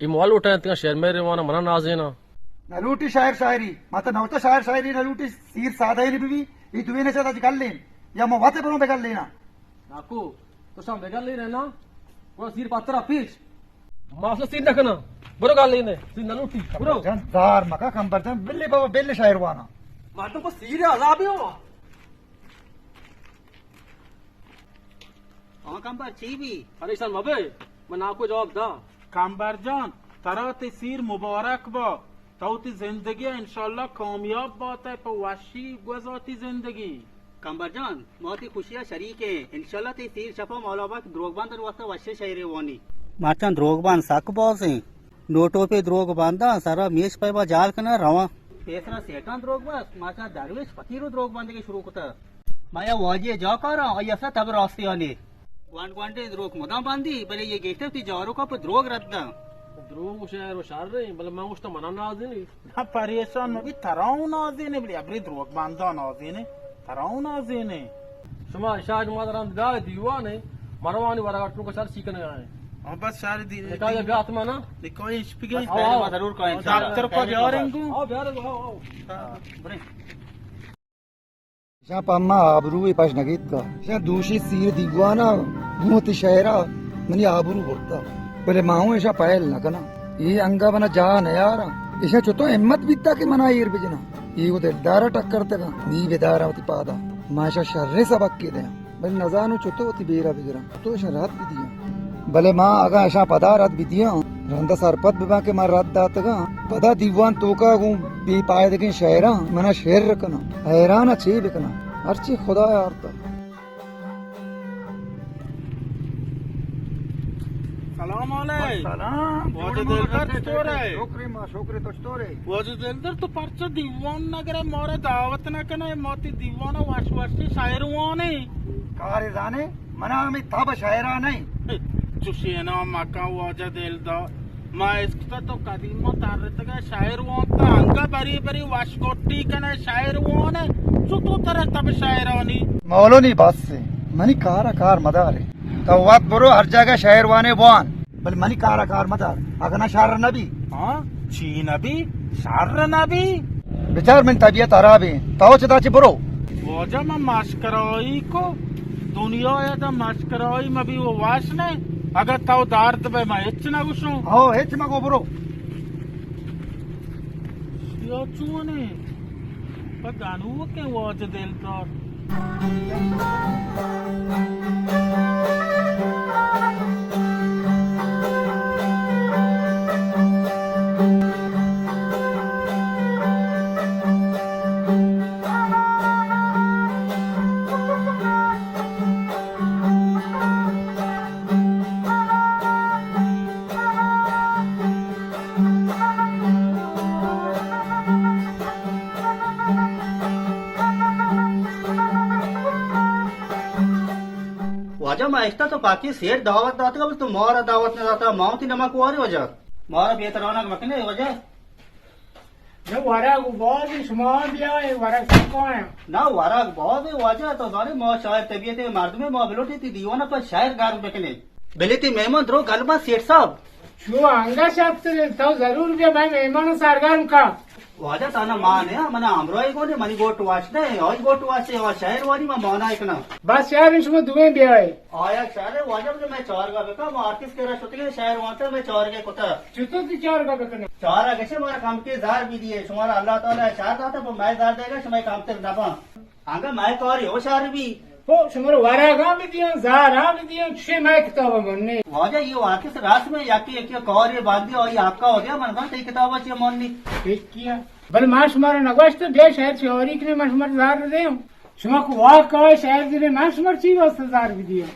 [SPEAKER 1] ఈ మొలు ఉంటాయి షేర్ మేరే మన మన నాజేనా
[SPEAKER 8] नलूटी शायर शायरी माता नवता शायर शायरी नलूटी सीर सादा ही भी ये दुवेना चुदा कर लें या मवाते पर पे कर लेना
[SPEAKER 1] నాకు तो शाम बेगल ले रहना वो सिर पात्रा पीछ माफला सिर नकना बरो गाल लेने सिर नलूटी बरो
[SPEAKER 8] जन दार मका कंबर जन बिल्ले बाबा बिल्ले शायर वाना
[SPEAKER 1] मातो को सिर अजाब हो
[SPEAKER 3] हाँ कम पर ची भी
[SPEAKER 1] अरे सन मबे मैं आपको जवाब दा
[SPEAKER 2] कांबर जान तरह तसीर मुबारक बा तो जिंदगी इंशाल्लाह कामयाब बात है पर वाशी गुजारती जिंदगी
[SPEAKER 3] कंबर जान बहुत ही खुशियाँ शरीक है इंशाल्लाह ते तीर शफा मौलाबाद द्रोगबान वास्ता वश्य शायरे वानी मारचन द्रोगबान सक बॉस है नोटो पे द्रोग बांधा सारा मेज पे बा जाल कना रवा तीसरा सेटान द्रोग बस माचा दरवेश फकीरो द्रोग बांधे के शुरू होता माया वाजे जा कर और ऐसा तब रास्ते आने वन क्वांटे द्रोग मुदा बांधी पहले ये गेटे थी जारो का पर द्रोग रद्दा
[SPEAKER 1] द्रोग शहर शार रे बल मैं उस तो मना नाज़िनी
[SPEAKER 2] ना परेशान भी तराऊ नाज़ीने बली अबरी द्रोग बांधा नाज़ीने तराऊ नाज़ीने
[SPEAKER 1] शुमा शाज मादराम दा दीवाने मरवानी वरागट को सर सीखने आए
[SPEAKER 2] और बस सारी दी
[SPEAKER 1] का ये ब्यात में ना
[SPEAKER 2] देखो इस पे गई
[SPEAKER 3] जरूर कहें
[SPEAKER 2] डॉक्टर को जा रहे हैं
[SPEAKER 1] आओ ब्यार आओ
[SPEAKER 8] यहाँ पम्मा आबरू पास नगीत का यहाँ दूषी सीर दीवाना बहुत शहरा मनी आबरू होता बोले माहू ऐसा पायल न कना ये अंगा बना जा न यार ऐसा चुतो हिम्मत बीतता के मना ईर बिजना ये वो दिलदारा टक्कर तक नी बेदारा होती पादा माशा शर्रे सबक के दे भले नजानो चुतो होती बेरा बिगरा तो ऐसा रात भी दिया भले माँ अगा ऐसा पदा रात भी दिया रंदा सरपत बिबा के मार रात दात का पदा दीवान तोका गु बे पाए देखे शहरा मना शहर रखना हैरान अच्छे बिकना अर्ची खुदा यार तो
[SPEAKER 2] सलाम अलैकुम वाजद एल्दर स्टोरे
[SPEAKER 8] छोकरी माँ छोकरी तो स्टोरे
[SPEAKER 2] वाजद एल्दर तो परचो दीवान नगरे मोरे दावत न कने मोती दीवाना वाशी शायर वाने
[SPEAKER 8] कारी जाने मना में तब शायरा नहीं
[SPEAKER 2] चुशियना मका वाजद एल्दर माँ इसको तो कदीमा तारत का शायर वांता अंगा बरी बरी वाशकोटी कने शायर वाने जो तो तरह तब शायरानी
[SPEAKER 8] मौलो नहीं बात से मनी कारा कार मदार है तो वक्त बरो हर जगह शायर वाने वान बल मनी कारा कार मदार अगना शार नबी
[SPEAKER 2] हाँ ची नबी शार नबी
[SPEAKER 8] विचार में तबियत अराब है ताओ चताची बरो
[SPEAKER 2] वजह में मास्कराई को दुनिया या तो मास्कराई में भी वो वाश ने अगर ताऊ दार्द पे मैं इतना गुस्सा
[SPEAKER 8] हो हेच मगो बरो
[SPEAKER 2] यो चुने पर गानू के वजह दिल तो
[SPEAKER 3] वाजा माइस्ता तो बाकी सेठ दावत दाते का तो मोरा दावत ने दाता माउती नमक वारी वजा मोरा बेतराना मकने वजा
[SPEAKER 2] जब वारा बहुत शुमार दिया है वारा कौन है
[SPEAKER 3] ना वारा बहुत है वजा तो दारे मो शायद तबीयत मर्द में मो बिलोटी थी दीवाना पर शायर गार बकने बेलेती मेहमान द्रो गलबा सेठ साहब
[SPEAKER 2] जो अंगा शाप से तो जरूर भी मैं मेहमान सरगार का
[SPEAKER 3] वाजा ताना मान है मना आमरोई को ने मनी गोट वाच ने ओई गोट वाच है और शहर वाली में मौना इतना
[SPEAKER 2] बस यार इसमें दुए भी है
[SPEAKER 3] आया शहर वाजा में मैं चार का बेका वो आर्टिस्ट के रसोती के शहर वहां मैं चार के कोता
[SPEAKER 2] चुतो की चार का बेकने
[SPEAKER 3] चार आगे से मारा काम के जार भी दिए तुम्हारा अल्लाह ताला शार दाता तो मैं जार देगा समय काम ते दबा आंगा मैं कौरी हो शार भी
[SPEAKER 2] हो समर वारा गा भी दियो जार आ भी दियो छे मैं किताब मनने
[SPEAKER 3] वाजा ये आर्टिस्ट रात में याकी एक कौरी बांध दिया और ये आपका हो गया मन ते किताब अच्छी मोननी
[SPEAKER 2] ठीक किया बल माश मारे नगवाश तो बे शहर से और एक ने माश मार जार दे सुमा को वाह का शहर दे माश मार चीज वास्ते जार भी दियो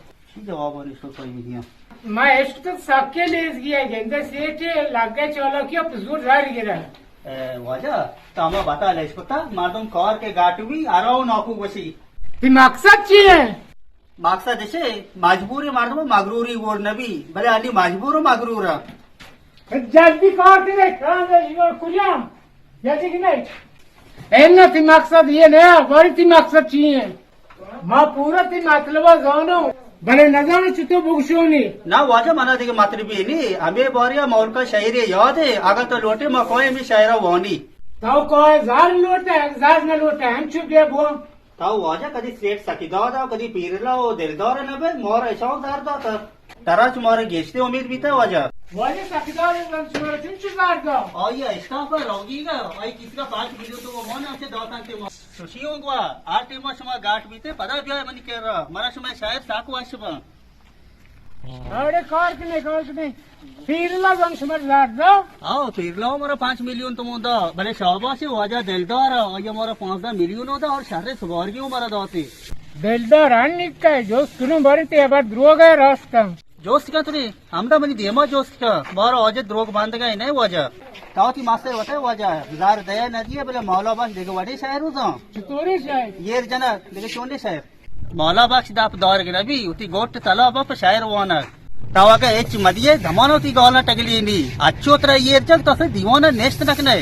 [SPEAKER 3] जवाब और इसको कोई भी दिया
[SPEAKER 2] मैं ಎಷ್ಟು तक सबके ले गया गेंदे सेठ लागे चलो कि अब जोर जार गिरा
[SPEAKER 3] वाजा तामा बता ले इसको ता मादम कौर के गाटू भी आराओ नौकू बसी
[SPEAKER 2] ती मकसद ची है
[SPEAKER 3] मकसद ऐसे मजबूरी मार दो मगरूरी बोल नबी भले अली मजबूर हो मगरूर
[SPEAKER 2] जल्दी कर दे कहां दे यो कुलियाम जल्दी कि नहीं एना ती मकसद ये नया बड़ी ती मकसद चाहिए मां पूरा ती मतलब जानो भले न जाने चितो बुगशोनी
[SPEAKER 3] ना वाजा मना देगे मात्र भी नहीं हमें बोरिया मौल का शायरी याद है अगर तो लोटे मकोए में शायरा वानी
[SPEAKER 2] ताऊ को जार लोटा जार न लोटा हम चुप बे बो
[SPEAKER 3] ताऊ वाजा कदी सेठ सकी दादा कदी पीरला ओ दिलदार न बे मोर ऐसा दार दाता तारा तुम्हारे गेस्टे उम्मीद भी था वाजा
[SPEAKER 2] वाले सकीदार ने सुमर चिंचु जार दो
[SPEAKER 3] और ये इसका पर रोगीगा और किसका 5 मिलियन तो वो मोन से दाता के खुशियों को आर टीम समा गाट बीते पता भी है मन कह रहा मरा समय शायद साकू वाशबा
[SPEAKER 2] अरे कार के नहीं फिर ला जन सुमर जार दो
[SPEAKER 3] आओ फिर लो मोरा 5 मिलियन तुम दा भले शाबा से वाजा दिलदार और ये मोरा 5 मिलियन होता और शहर सवार क्यों मारा दाती
[SPEAKER 2] दिलदार अन्निक का जो सुनो भरते अब द्रोग है रास्ता
[SPEAKER 3] जोस्त का तुरी हमरा मनी देमा जोस्त का बारो अजय द्रोग बांध गए नहीं वजह तावती मास्टर होता वजह जार दया नदी है बोले मौला बख्श देखे वडे शहर हो जाओ
[SPEAKER 2] चितोरे शायद
[SPEAKER 3] ये जना देखे चोने शहर मौला बख्श दाप दौर के नबी उती गोट तला बाप शहर वाना तावा का एच मदिये धमानो ती गोला टगली नी अच्छो तरह ये जग तो से दीवाना नेस्ट रखने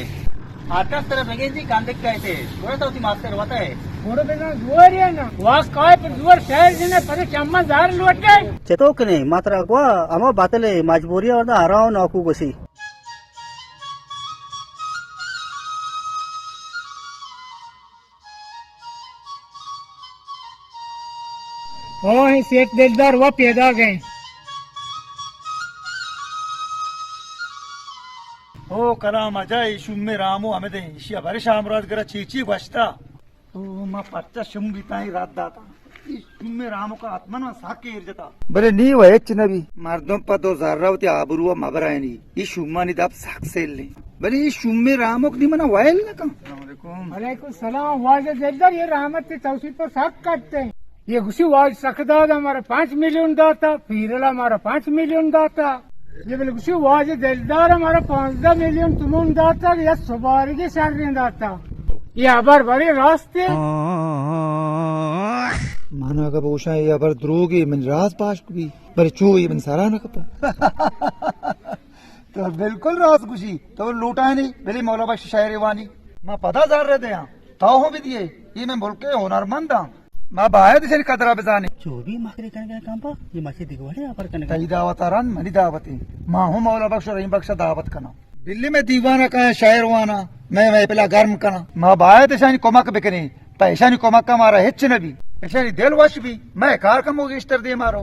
[SPEAKER 3] आटा तरफ लगे जी कांदे कहते बोले तो उती मास्टर होता है
[SPEAKER 2] थोड़े बिना जुआर है ना वास काय पर जुआर शहर जिने पर चम्मा जार लौटे
[SPEAKER 3] चेतो कने मात्रा को अमा बातले मजबूरी और हराओ नौकू बसी
[SPEAKER 2] ओ ही सेठ दिलदार वो पैदा गए
[SPEAKER 8] ओ करा मजा इशू में रामो हमें दे इशिया भरे शामराज करा चीची बचता ओ मा पच्चा शुम बिताई रात दाता इशू में रामो का आत्मा ना साके इरजता बरे नी वहेच नबी मर्दों पर दो जर्रावती आबरुआ मबरायनी इशू मानी दाप साकसेल बरे इशू में रामो की मना वायल ना का
[SPEAKER 2] वालेकुम सलाम वाज दिलदार ये रहमत की तौसीफ पर साथ काटते हैं ये गुस्सी वाज सकदाद हमारा 5 मिलियन दाता फिरला हमारा 5 मिलियन दाता ये बोले गुस्सी वाज दिलदार हमारा 15 मिलियन तुमन दाता या सवारी के सैलरी दाता ये अबर बड़े रास्ते
[SPEAKER 8] माना का बोशा ये अबर द्रोगे मन राज पाश भी बरे चो ये मन सारा ना कपो तो बिल्कुल राज खुशी तो लूटा है नहीं बेली मौला बख्श शायरी वानी मां पता जार रहे थे यहाँ ताओ हो भी दिए ये मैं बोल के हुनरमंद हूँ मां बाहर दिशा कतरा बेजाने
[SPEAKER 3] जो भी माकरी करने काम पा ये मस्जिद दिगवाड़े यहाँ पर करने
[SPEAKER 8] कई दावत आरान मनी दावती मां हूँ मौला बख्श रहीम बख्श दावत करना दिल्ली में दीवाना का शायर वाना मैं पहला गर्म करना मां बाहर दिशा कोमक बिकने पैसा नहीं कोमक का मारा हिच न भी ऐसा नहीं दिल वश भी मैं कार कम होगी इस्तर दे मारो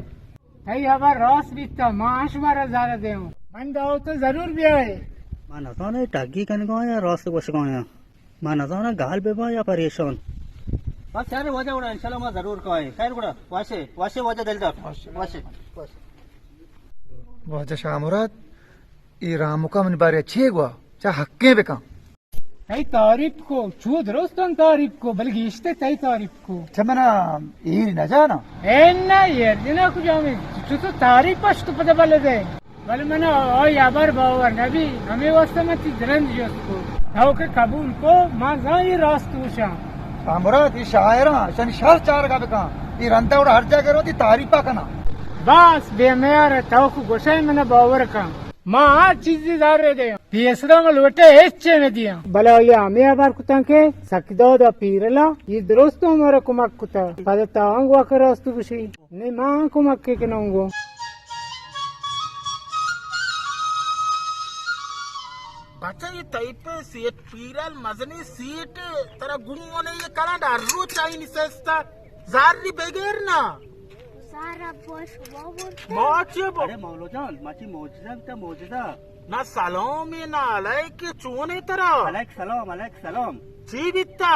[SPEAKER 2] भाई अबर रास बीतता माश मारा ज़्यादा दे मन दाओ तो जरूर भी आए
[SPEAKER 3] माना तो ना टागी करने को या रास्ते को शिकाया माना तो ना गाल बेबा या परेशान बस यार वजह उड़ा इंशाल्लाह मैं जरूर कहे खैर उड़ा वाशे वाशे वजह दिलदार वाशे
[SPEAKER 8] वजह शामुराद ये रामू का मन बारे अच्छे हुआ चाहे हक्के बेका
[SPEAKER 2] तई तारीफ को चूद रोस्तन तारीफ को बल्कि इश्ते तई तारीफ को
[SPEAKER 8] चमना ये न जाना
[SPEAKER 2] एन्ना ये दिना कुछ हमें तो तारीफ पश्त पता बले दे बल मना ओ याबर बावर नबी हमें वास्ते मत जरन जिसको ताऊ के कबूल को मां जाई रास्तूशा
[SPEAKER 8] शामुराद ये शायरा शन शाह चार का बेका ये रंता उड़ा हर जगह रोती तारीफा कना
[SPEAKER 10] बस बेमेर तवक गोसाई मैंने बावर का माँ हर चीज दारे दे तीसरा लोटे हेच्चे में दिया भला ये हमें आबार कुता के सकदो दा पीरला ये दोस्तों हमारा कुमक कुता पदता अंगवा करस्तु बुशी ने माँ कुमक के नंगो
[SPEAKER 2] बच्चा ये तैपे सीट पीरल मजनी सीट तेरा गुंगो ने ये कला डारू चाहिए सस्ता जारी बेगेर ना
[SPEAKER 6] सारा बोश
[SPEAKER 2] माची
[SPEAKER 3] अरे मौलो जान माची मौजदा
[SPEAKER 2] ना सलाम ये ना अलैक चोने तेरा
[SPEAKER 3] अलैक सलाम
[SPEAKER 2] ची बित्ता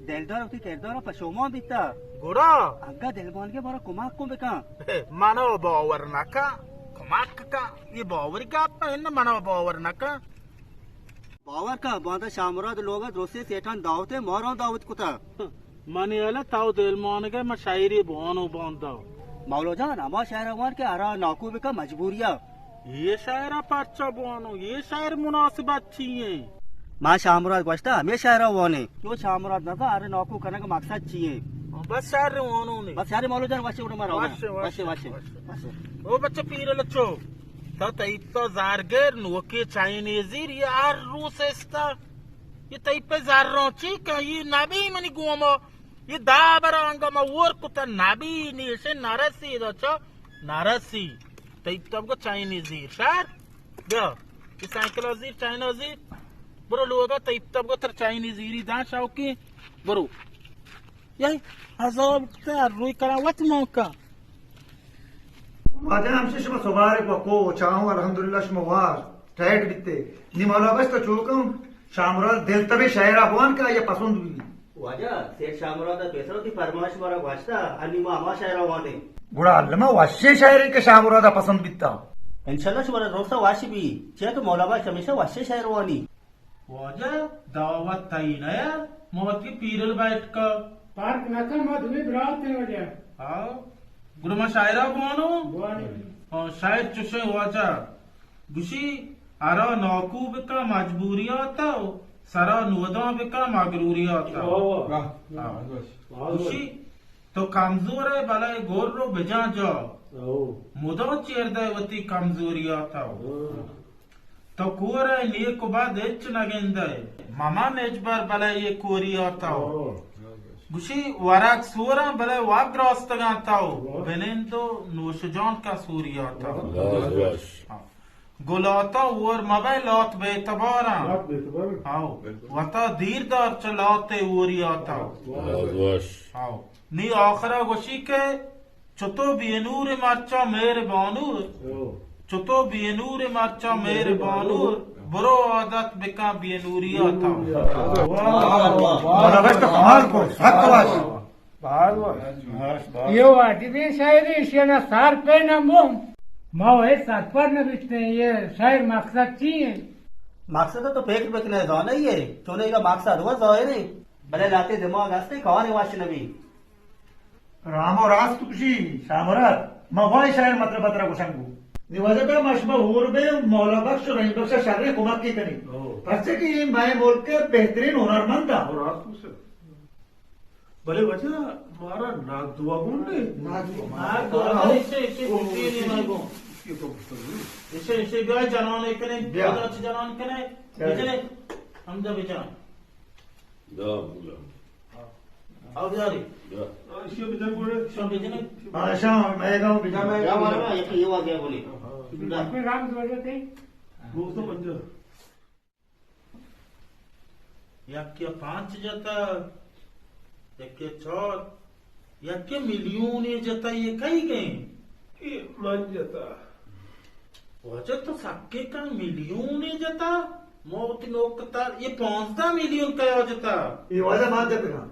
[SPEAKER 3] दिलदार उती केरदार पशोमा बिता
[SPEAKER 2] गुड़ा
[SPEAKER 3] अग्गा दिलबान के बड़ा कुमाक को बेका
[SPEAKER 2] मानो बावर नका कुमाक का ये बावर का अपना है ना मानो बावर नका
[SPEAKER 3] बावर का बांधा शामराद लोग रोसे सेठान दावते मोरो दावत कुता
[SPEAKER 2] मने अला ताऊ दिल मान के मैं शायरी बोनो बांधा
[SPEAKER 3] मौलो जान अमा शायरवान के आरा नाकू बेका मजबूरिया
[SPEAKER 2] ये शायरा पर्चा बोनो ये शायर मुनासिबत चाहिए
[SPEAKER 3] माँ शामराद गोश्ता हमें शायरवाने क्यों शामराद नका आरे नाकू करने का मकसद चाहिए
[SPEAKER 2] बस शायर वानो ने
[SPEAKER 3] बस यार मौलो जान वाशे उड़ मारो
[SPEAKER 2] वाशे ओ बच्चे पीर लचो तो तैपा जारगर नोके चाइनीज़ीर ये आर रूस एस्ता ये तैपा जार रोची का ये नाबी मनी गोमो ये दाबरा अंगमा वोर कुता नाबी नीशे नारसी दोचो नारसी तैप तब को चाइनीज़ीर शार दो ये साइकिलोज़ीर चाइनीज़ीर बरो लोगा तैप तब को तर चाइनीज़ीरी दां शाउकी बरो यही हजार ते रुई करा वत मौका
[SPEAKER 8] Madem हमसे शमा सवार को चाहूं अल्हम्दुलिल्लाह शमा वार टाइट बिते निमाला बस तो चूकम शामराज दिल तबे शायर आपवान का ये पसंद भी
[SPEAKER 3] वाजा सेठ शामराद पेसरो की फरमाइश मारा वास्ता अनि मा मा शायरवाने
[SPEAKER 8] गुड़ा अल्लमा वाशे शायरी के शामराज पसंद बिता
[SPEAKER 3] इंशाल्लाह शुमारा रोसा वाशी भी चे तो मौलाबा हमेशा वाशे शायरवानी
[SPEAKER 2] वाजा दावत तई नया मोहत की पीरल बैठ का
[SPEAKER 10] पार्क नका मधुमी ब्रात ने वजह
[SPEAKER 2] हाँ गुरुमा शायरा बोनो हाँ शायर चुशे वाजा गुशी आरा नौकू बिका मजबूरी आता हो सारा नुवदा बिका मगरूरी आता हो गुशी तो कमजोर है भला गोर रो बिजा जाओ मुदा चेर दे वती कमजोरी आता हो तो कोर है नी कुबा देच नगेंदे मामा नेजबर भला ये कोरी आता हो गुशी वराक सूरा भले वाग्रस्तगा ताओ बेनेन तो नोशजान का सूरिया ताओ गुलाता और मबे लौत बेतबारा आओ वता दीरदार चलाते ओरिया ताओ आओ नी आखरा गुशी के चतो बेनूर मार्चा मेरे बानूर चतो बेनूर मार्चा मेरे बानूर बुरो आदत बिका बेनूरिया था
[SPEAKER 8] बस तो कमाल को हकवाश
[SPEAKER 10] यो आदमी शायरी इशना सार पे ना मुम माओ है सार पर न बिचते ये शायर मकसद चाहिए
[SPEAKER 3] मकसद तो फेक बेकने जाना ही है चोने का मकसद हुआ जाहिर है भले लाते दिमाग आस्ते कौन है वाश नबी
[SPEAKER 8] रामो रास तुशी शामराज मवाई शायर मतलब बतरा को संगू निवाजका मशबा हुरबे मौला बख्श और बख्श शायर कुमाक की कनी फर्से की मैं बोल के बेहतरीन हुनरमंद था
[SPEAKER 5] और रात से भले वजह हमारा नाक दुआ गुंडे
[SPEAKER 2] इसे गाय जनाने कने बहुत जनान कने बिजने हम जब जान आओ जारी
[SPEAKER 5] इसी बिजन गुड़े
[SPEAKER 2] सब बिजने
[SPEAKER 8] आशा मैं गांव बिजा में
[SPEAKER 3] क्या मालूम है ये हुआ गया बोली
[SPEAKER 10] अपने राम द्वारा थे
[SPEAKER 5] वो तो बंद
[SPEAKER 2] याक्य 5 जता याक्य 4 याक्य मिलियन ये जता ये कई गए
[SPEAKER 5] ये मन जाता
[SPEAKER 2] वजह तो सक्के का मिलियन ये जता मौत नोकता ये 5 मिलियन का जता
[SPEAKER 8] ये वाला बात है ना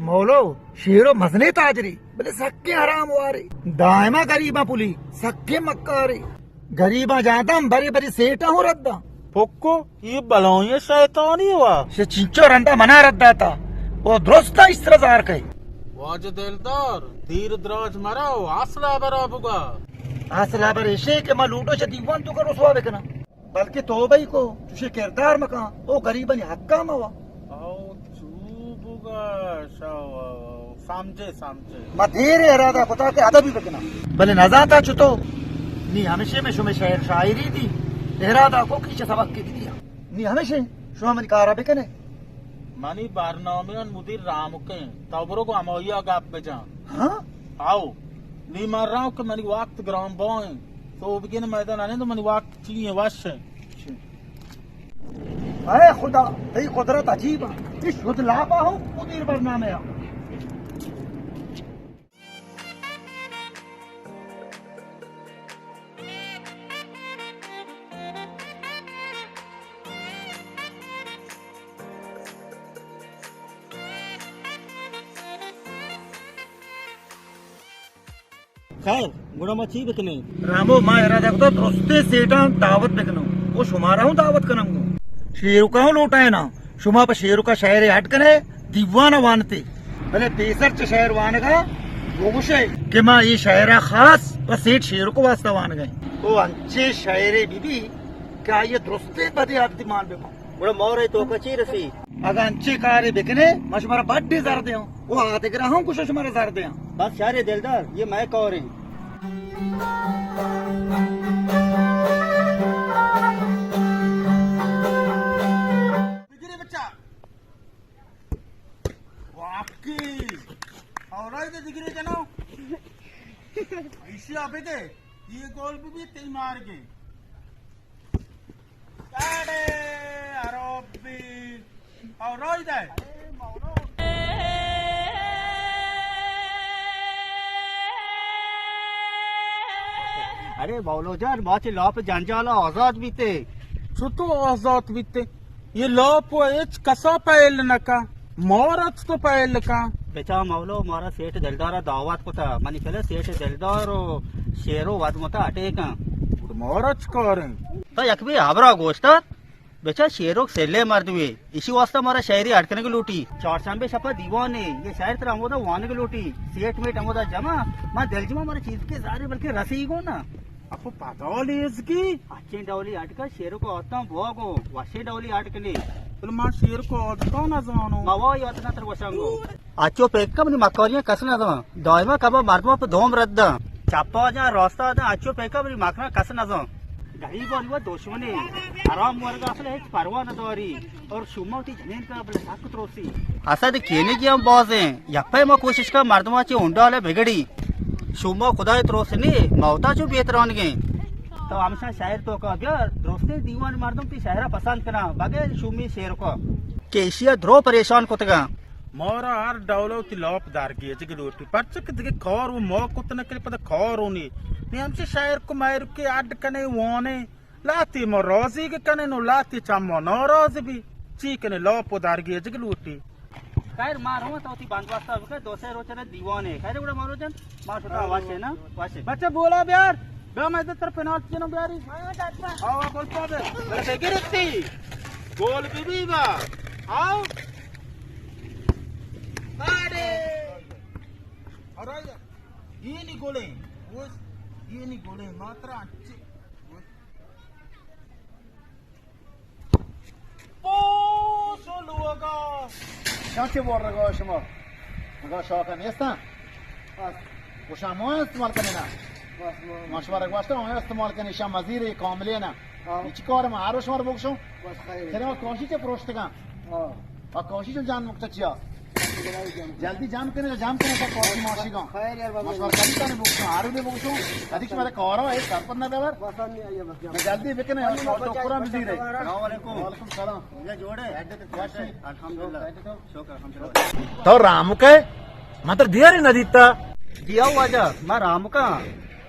[SPEAKER 8] मौलो शेरो मसले ताजरी बोले सक्के हराम वारे दायमा गरीबा पुली सक्के मक्कारी गरीबा जाता बरी बरी सेटा हो रद्दा
[SPEAKER 2] पोक्को ये बलौये शैतान ही हुआ
[SPEAKER 8] से चिंचो रंदा मना रद्दा था वो दुरुस्त इस्त्रजार कही
[SPEAKER 2] वाज दिलदार धीर द्राज मराओ आसला बराबुगा
[SPEAKER 8] आसला बर ऐसे के मैं लूटो से दीवान तो करो सुहा बेकना बल्कि तोबई को तुझे किरदार मका ओ गरीबन हक्का मवा
[SPEAKER 2] आओ चूबुगा शावा समझे समझे
[SPEAKER 8] मधेरे इरादा पता के अदबी बकना भले नजाता चुतो नी हमेशा में शुमे शहर शायरी थी इरादा को खींचे सबक के दिया नी हमेशा शुमा मन कारा बेकने
[SPEAKER 2] मनी बारनामे मुदीर राम के तबरो को अमोया गाप पे जा
[SPEAKER 8] हाँ
[SPEAKER 2] आओ नी मार रहा हूँ कि मनी वक्त ग्राम बोए तो बिगिन मैदान आने तो मनी वक्त चाहिए वश
[SPEAKER 8] अरे खुदा तेरी कुदरत अजीब है इस खुद लापा हूँ मुदीर बरनामे है
[SPEAKER 3] खैर गुड़ा मच्छी बिकने
[SPEAKER 8] रामो माँ इरादा को तो दोस्ते सेटा दावत बेकनो वो शुमारा हूँ दावत करूँगा शेरू का हूँ लौटा है ना शुमा पर शेरू का शहर हट करे दीवाना वानते भले पेसर च शहर वान का गोशे कि माँ ये शहर खास पर सेठ शेरू को वास्ता वान गए वो अंचे शहरे बीबी क्या ये दोस्ते बदे आप दिमाग में
[SPEAKER 3] गुड़ा मोर तो कची रसी
[SPEAKER 8] अगर अंचे कारे बिकने मशमारा बड्डे जर दे वो आते करा हूँ कुछ मशमारा जर दे
[SPEAKER 3] बस यार दिलदार ये मैं कह रही
[SPEAKER 2] बच्चा आपकी और दिगरे जनो ऐसे आपे के ये गोल भी तेई मार के अरे अरबी और रोज दे
[SPEAKER 3] अरे मौलो जान बात लॉप जंजाला आजाद बीते
[SPEAKER 2] छुतो आजाद बीते ये लॉप एच कसा पहल नका मोरच तो पहल का
[SPEAKER 3] बेचा मौलो मारा सेठ दिलदार दावत को था मनी चले सेठ दिलदार शेरो वाद मता अटे का
[SPEAKER 2] मोरच करे
[SPEAKER 3] तो यकबी आबरा गोश्ता बेचा शेरों सेले मार दुए इसी वास्ता हमारा शहरी अटकने की लूटी 94 छपा दीवाने ये शहर तरह अमोदा वाने की लूटी सेठ में अमोदा जमा मां दिलजमा हमारे चीज के सारे बल्कि रसी को ना
[SPEAKER 2] आपको पता वाली इसकी
[SPEAKER 3] अच्छे डौली अटका शेरों को आता बुआ को वशे डौली अटकने
[SPEAKER 2] तो मां शेर को कौन ना जानो
[SPEAKER 3] मवा ये अतना तर वशंगो अच्छो पेक का मनी मक्करियां कसना दो दाइमा कबा मारदमा पे धोम रद्दा चापा जा रास्ता दा अच्छो पेक का मनी मखना कसना दो गरीब और दुश्मनी आराम वर्ग असले हेच परवा न दौरी और शुमावती जमीन का अपने साथ त्रोसी असद केने की हम बॉस हैं यप्पे में कोशिश का मर्दमा चे उंडाले बिगड़ी शुमा खुदा त्रोसनी मौता जो बेतरान गए तो हमसा शायर तो का यार दोस्ते दीवान मर्दम ती शायरा पसंद करा बगे शुमी शेर को केशिया द्रो परेशान कोतगा
[SPEAKER 2] मोरा हर डौलो ती लॉप दार की जग रोटी परचक दिगे खौर वो मौ कुतने के पता खौर होनी ने हमसे शायर को मायर के अड कने वोने लाती मो रोजी के कने नो लाती चामो नो रोज भी चीकने लॉप दार की जग रोटी
[SPEAKER 3] खैर मारो तो ती बांधवास्ता के दोसे रोचने दीवाने खैर गुड़ा मारो जन मार छोटा वासे ना वासे
[SPEAKER 2] बच्चा बोला यार बे मैं इधर पेनाल्टी जनो बियारी आओ बोल पावे मेरे गिरती गोल बीबी बा आओ अरे अरे ये नहीं गोले वो ये नहीं गोले मात्रा अच्छे पोसो लोगा
[SPEAKER 8] शांति बोल रहा है शुमा मगर शौक नहीं था बस वो शामों इस्तेमाल करने ना मशवरा वास्ते वो इस्तेमाल करने शाम मज़ीर कामले ना इच कार में आरोश मार बोक्शों तेरे में कोशिश है प्रोस्ट का और कोशिश जान मुक्त चिया जल्दी जाम करने का कॉफी माशी का मशवरा कभी तो नहीं बोक्शों आरो नहीं बोक्शों अधिक मेरे कॉरो है सरपंच ना बेवर जल्दी बिकने हम तो पूरा मज़ीर है वालेकुम सलाम ये जोड़े अल्हम्दुलिल्लाह शुक्र अल्हम्दुलिल्लाह तो रामू के मात्र दिया रे नदीता
[SPEAKER 3] दिया हुआ जा मैं राम का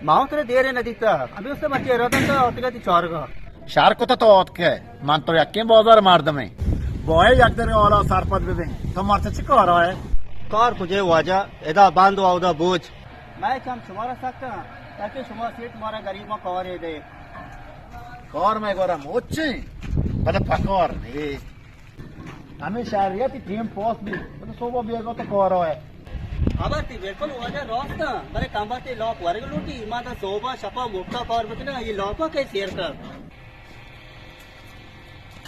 [SPEAKER 3] माओ तेरे दे रहे नदीता अभी उससे बच्चे रतन का और तिका चार का
[SPEAKER 8] शार को तो औत के मान तो यक्के बाजार मार दमे बॉय यक्दर वाला सरपंच दे तो मारते चिको आ रहा है
[SPEAKER 3] कार मुझे वाजा एदा बांधो आवदा बोझ मैं कम तुम्हारा सकता ताकि तुम्हारा सीट मारा गरीब में कवर है दे
[SPEAKER 8] कौर में गोरा मोचे पता पकोर नहीं हमें शहरियत टीम पोस्ट भी तो सोबो भी तो कौर है
[SPEAKER 3] अब ती बिल्कुल वाजा रास्ता बरे कांबाते लॉक वर्ग लूटी माता सोबा छपा मुक्ता कवर बतना ये लॉपा के शेयर कर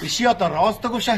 [SPEAKER 8] इशिया तो रास्त कुछ है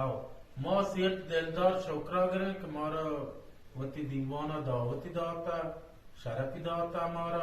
[SPEAKER 2] आओ मां सेठ दिलदार शौकरा करे कि मारा वती दीवाना दावती दाता शराबी दाता हमारा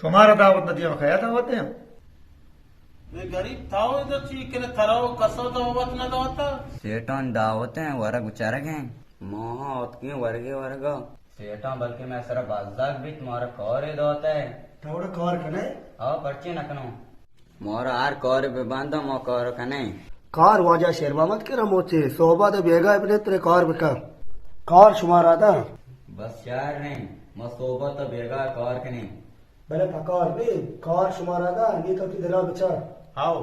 [SPEAKER 8] शुमारा दावत नदियों खया दावत है
[SPEAKER 2] मैं गरीब था इधर ची कि थराओ कसो दावत न दाता
[SPEAKER 11] सेठान दावत हैं वरग उचारक हैं मोहा उत्की वर्ग सेठा बल्कि मैं सरा बाजाक भी तुम्हारा कौर दावत है
[SPEAKER 3] थोड़ा कौर कने
[SPEAKER 11] आओ पर्ची नकनो मोर आर कौर पे बांधो मो कौर कने
[SPEAKER 3] कार वाजा शेरवा मत करा मोचे सोबा तो बेगा अपने तेरे कार बिका कार शुमारा था
[SPEAKER 11] बस यार नहीं मो सोबा तो बेगा कौर कने
[SPEAKER 3] भले पकार भी कार शुमारा था नहीं तो दिला बचा
[SPEAKER 2] आओ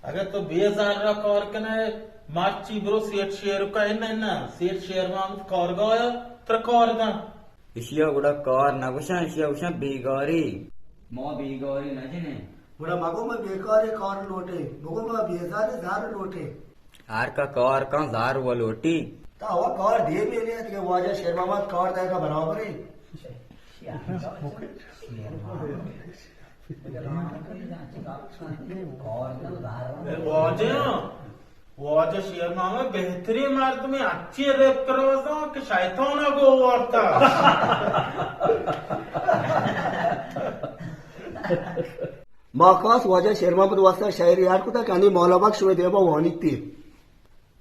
[SPEAKER 2] अगर तो 2000 रा कौर कने माची ब्रो सेठ शेर का है ना सेठ शेर मांग कौर गया तर कौर दा
[SPEAKER 11] इशिया गुड़ा कौर नगुशा इशिया उशा बीगौरी मो बीगौरी न जिने
[SPEAKER 3] बुरा मगो में बेकार कार लोटे मगो में बेजार जार लोटे
[SPEAKER 11] आर का कौर का जार वो लोटी
[SPEAKER 3] ता हवा कार दे भी ले के वाजा शेरवा मत कार दे का बराबर है
[SPEAKER 2] वाजे वाजे शेर मांगा बेहतरी मर्द में अच्छी रेप करवा कि शैतान को वार्ता
[SPEAKER 3] माकास वाजा शेरमा पर वास्ता शायरी यार को ता कानी मौलाबाग शुवे देबा वानी ती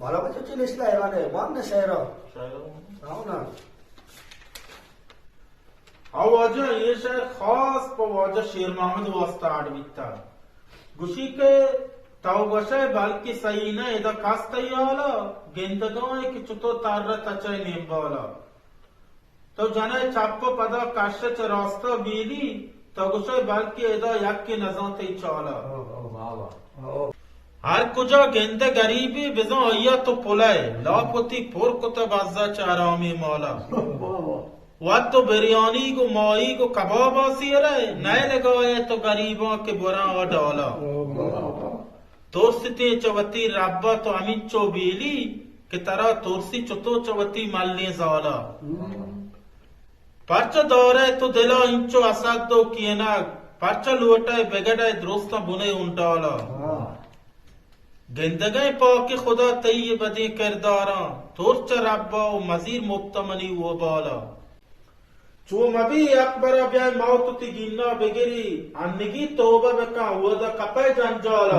[SPEAKER 3] मौलाबाग तो चले इसला हैरान है मान ने शायरा आओ ना
[SPEAKER 2] हाँ वाजा ये शायद खास पर वाजा शेर मोहम्मद वास्ता आडविता गुशी के ताऊ गशे बल्कि सही ना इधर कास्ता ही वाला गेंदगांव की चुतो तारा तचाई नेम्बाला तो जाने चापको पदा काश्य च रास्ता बीली तो गुशे बल्कि इधर यक की नजर ते चाला हर कुजा गेंदे गरीबी बिजो अय्या तो पुलाए लापति फोर कुत्ते बाजा चारामी मौला वह तो बिरयानी को माई को कबाब आसी रहे नए लगाए तो गरीबों के बुरा और डाला तोरसी चवती रब्बा तो अमित चो बीली की तरह तोरसी चुतो चवती मलने जाला पर्च दौरे तो दिला इंचो असद दो किए ना पर्च लुटे बेगड़े दुरुस्त बुने उंटाला जिंदगी पाके खुदा तई बदी किरदारा तोरच रब्बा मजीर मुफ्तमनी वो बाला चो मबी अकबर ब्याय मौत ती गिन्ना बेगिरी अन्निगी तौबा बेका हुआ कपे जंजाला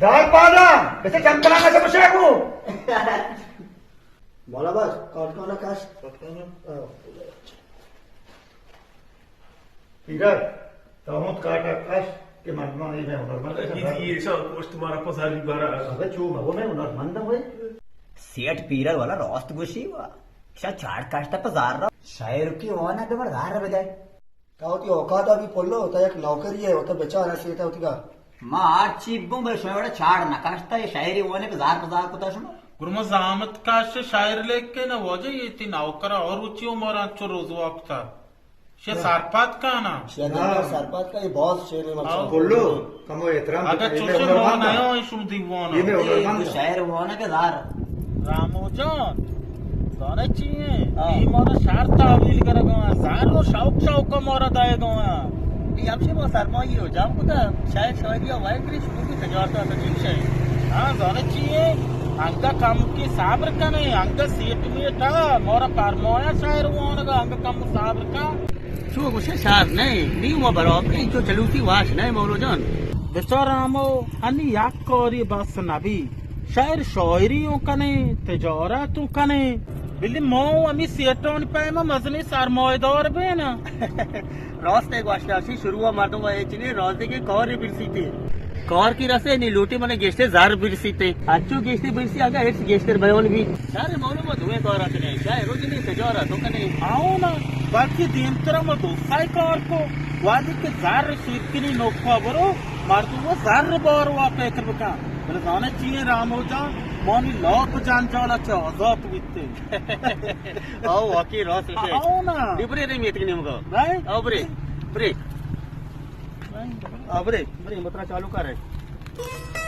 [SPEAKER 8] दाल पादा वैसे चंपला में सब शेखू
[SPEAKER 3] मौलाबाग कार को ना काश
[SPEAKER 8] इधर तमोत काटा काश के मनमा नहीं मैं हुनरमंद
[SPEAKER 5] ये सब पोस्ट तुम्हारा पसारी बारा
[SPEAKER 8] अबे चू मगो में हुनरमंद हुए
[SPEAKER 7] सेठ पीरल वाला रोस्त गुशी हुआ शायद चार काश्ता पजार रहा शायर की होना के बार धार बजाए
[SPEAKER 3] तावती औकात अभी पोलो होता एक नौकरी है होता बेचा ना सीता होती का
[SPEAKER 7] मार चीबों में शोड़ा छाड़ नकाशता ये शायरी होने पे जार पजार को सुनो
[SPEAKER 2] गुरुमा जामत का से शायर लेके ना वजह ये थी नौकरा और ऊंची उम्र अच्छो रोज वक्त था शे सारपात का ना
[SPEAKER 3] सरपंच का ये बहुत शेर है मतलब
[SPEAKER 8] बोलो कमो एहतराम
[SPEAKER 2] अगर चुचे मोहन आयो इशुम दीवाना
[SPEAKER 7] शायर होने के जार
[SPEAKER 2] रामोजान जाने चाहिए ये मोरा शार तावील कर गवा जानो शौक शौक को मोरा दाए गवा
[SPEAKER 3] ये हमसे वो सरमाई हो जाम को था शायद शायद वाई करी शुरू की तजारता था ठीक है
[SPEAKER 2] हाँ जाने चाहिए अंग कम की साबर का नहीं अंग सीट में था मोरा परमोया शायर हुआ अंग कम साबर का
[SPEAKER 3] शो मुझे शार नहीं नी वो बराबर जो चलूती वाश नहीं मौलो जान
[SPEAKER 2] बेचारामो अनि याक कोरी बस नबी शायर शायरियों कने तिजारतों कने बिल्ली मो अमी सेटोन पे म मजनी सरमाएदार बेना
[SPEAKER 3] रास्ते वास्तासी शुरू हुआ मर्दों का ये चीने रास्ते के कौर बिरसी थे कौर की रसे नी लोटे मने गेस्टे जार बिरसी थे अच्छू गेस्टे बिरसी आगा हेड्स गेस्टर बयोल भी सारे मालूम है तुम्हें कौर आते नहीं शायर रोज नहीं तिजारतों कने
[SPEAKER 2] आओ ना बाकी दिन तरह में दोसाई कार को वादी के जार शीतकिनी नोखा बरो मर्दों वो जार बार हुआ पेकर बका बोले जाने चाहिए राम हो जा मोनी लॉक जान जाला चाहत बिते
[SPEAKER 3] आओ वाकी रास से
[SPEAKER 2] आओ ना
[SPEAKER 3] डिबरे रे मेत के मगा
[SPEAKER 2] राइट
[SPEAKER 3] आओ ब्रे ब्रे ब्रे मतरा चालू कर रहे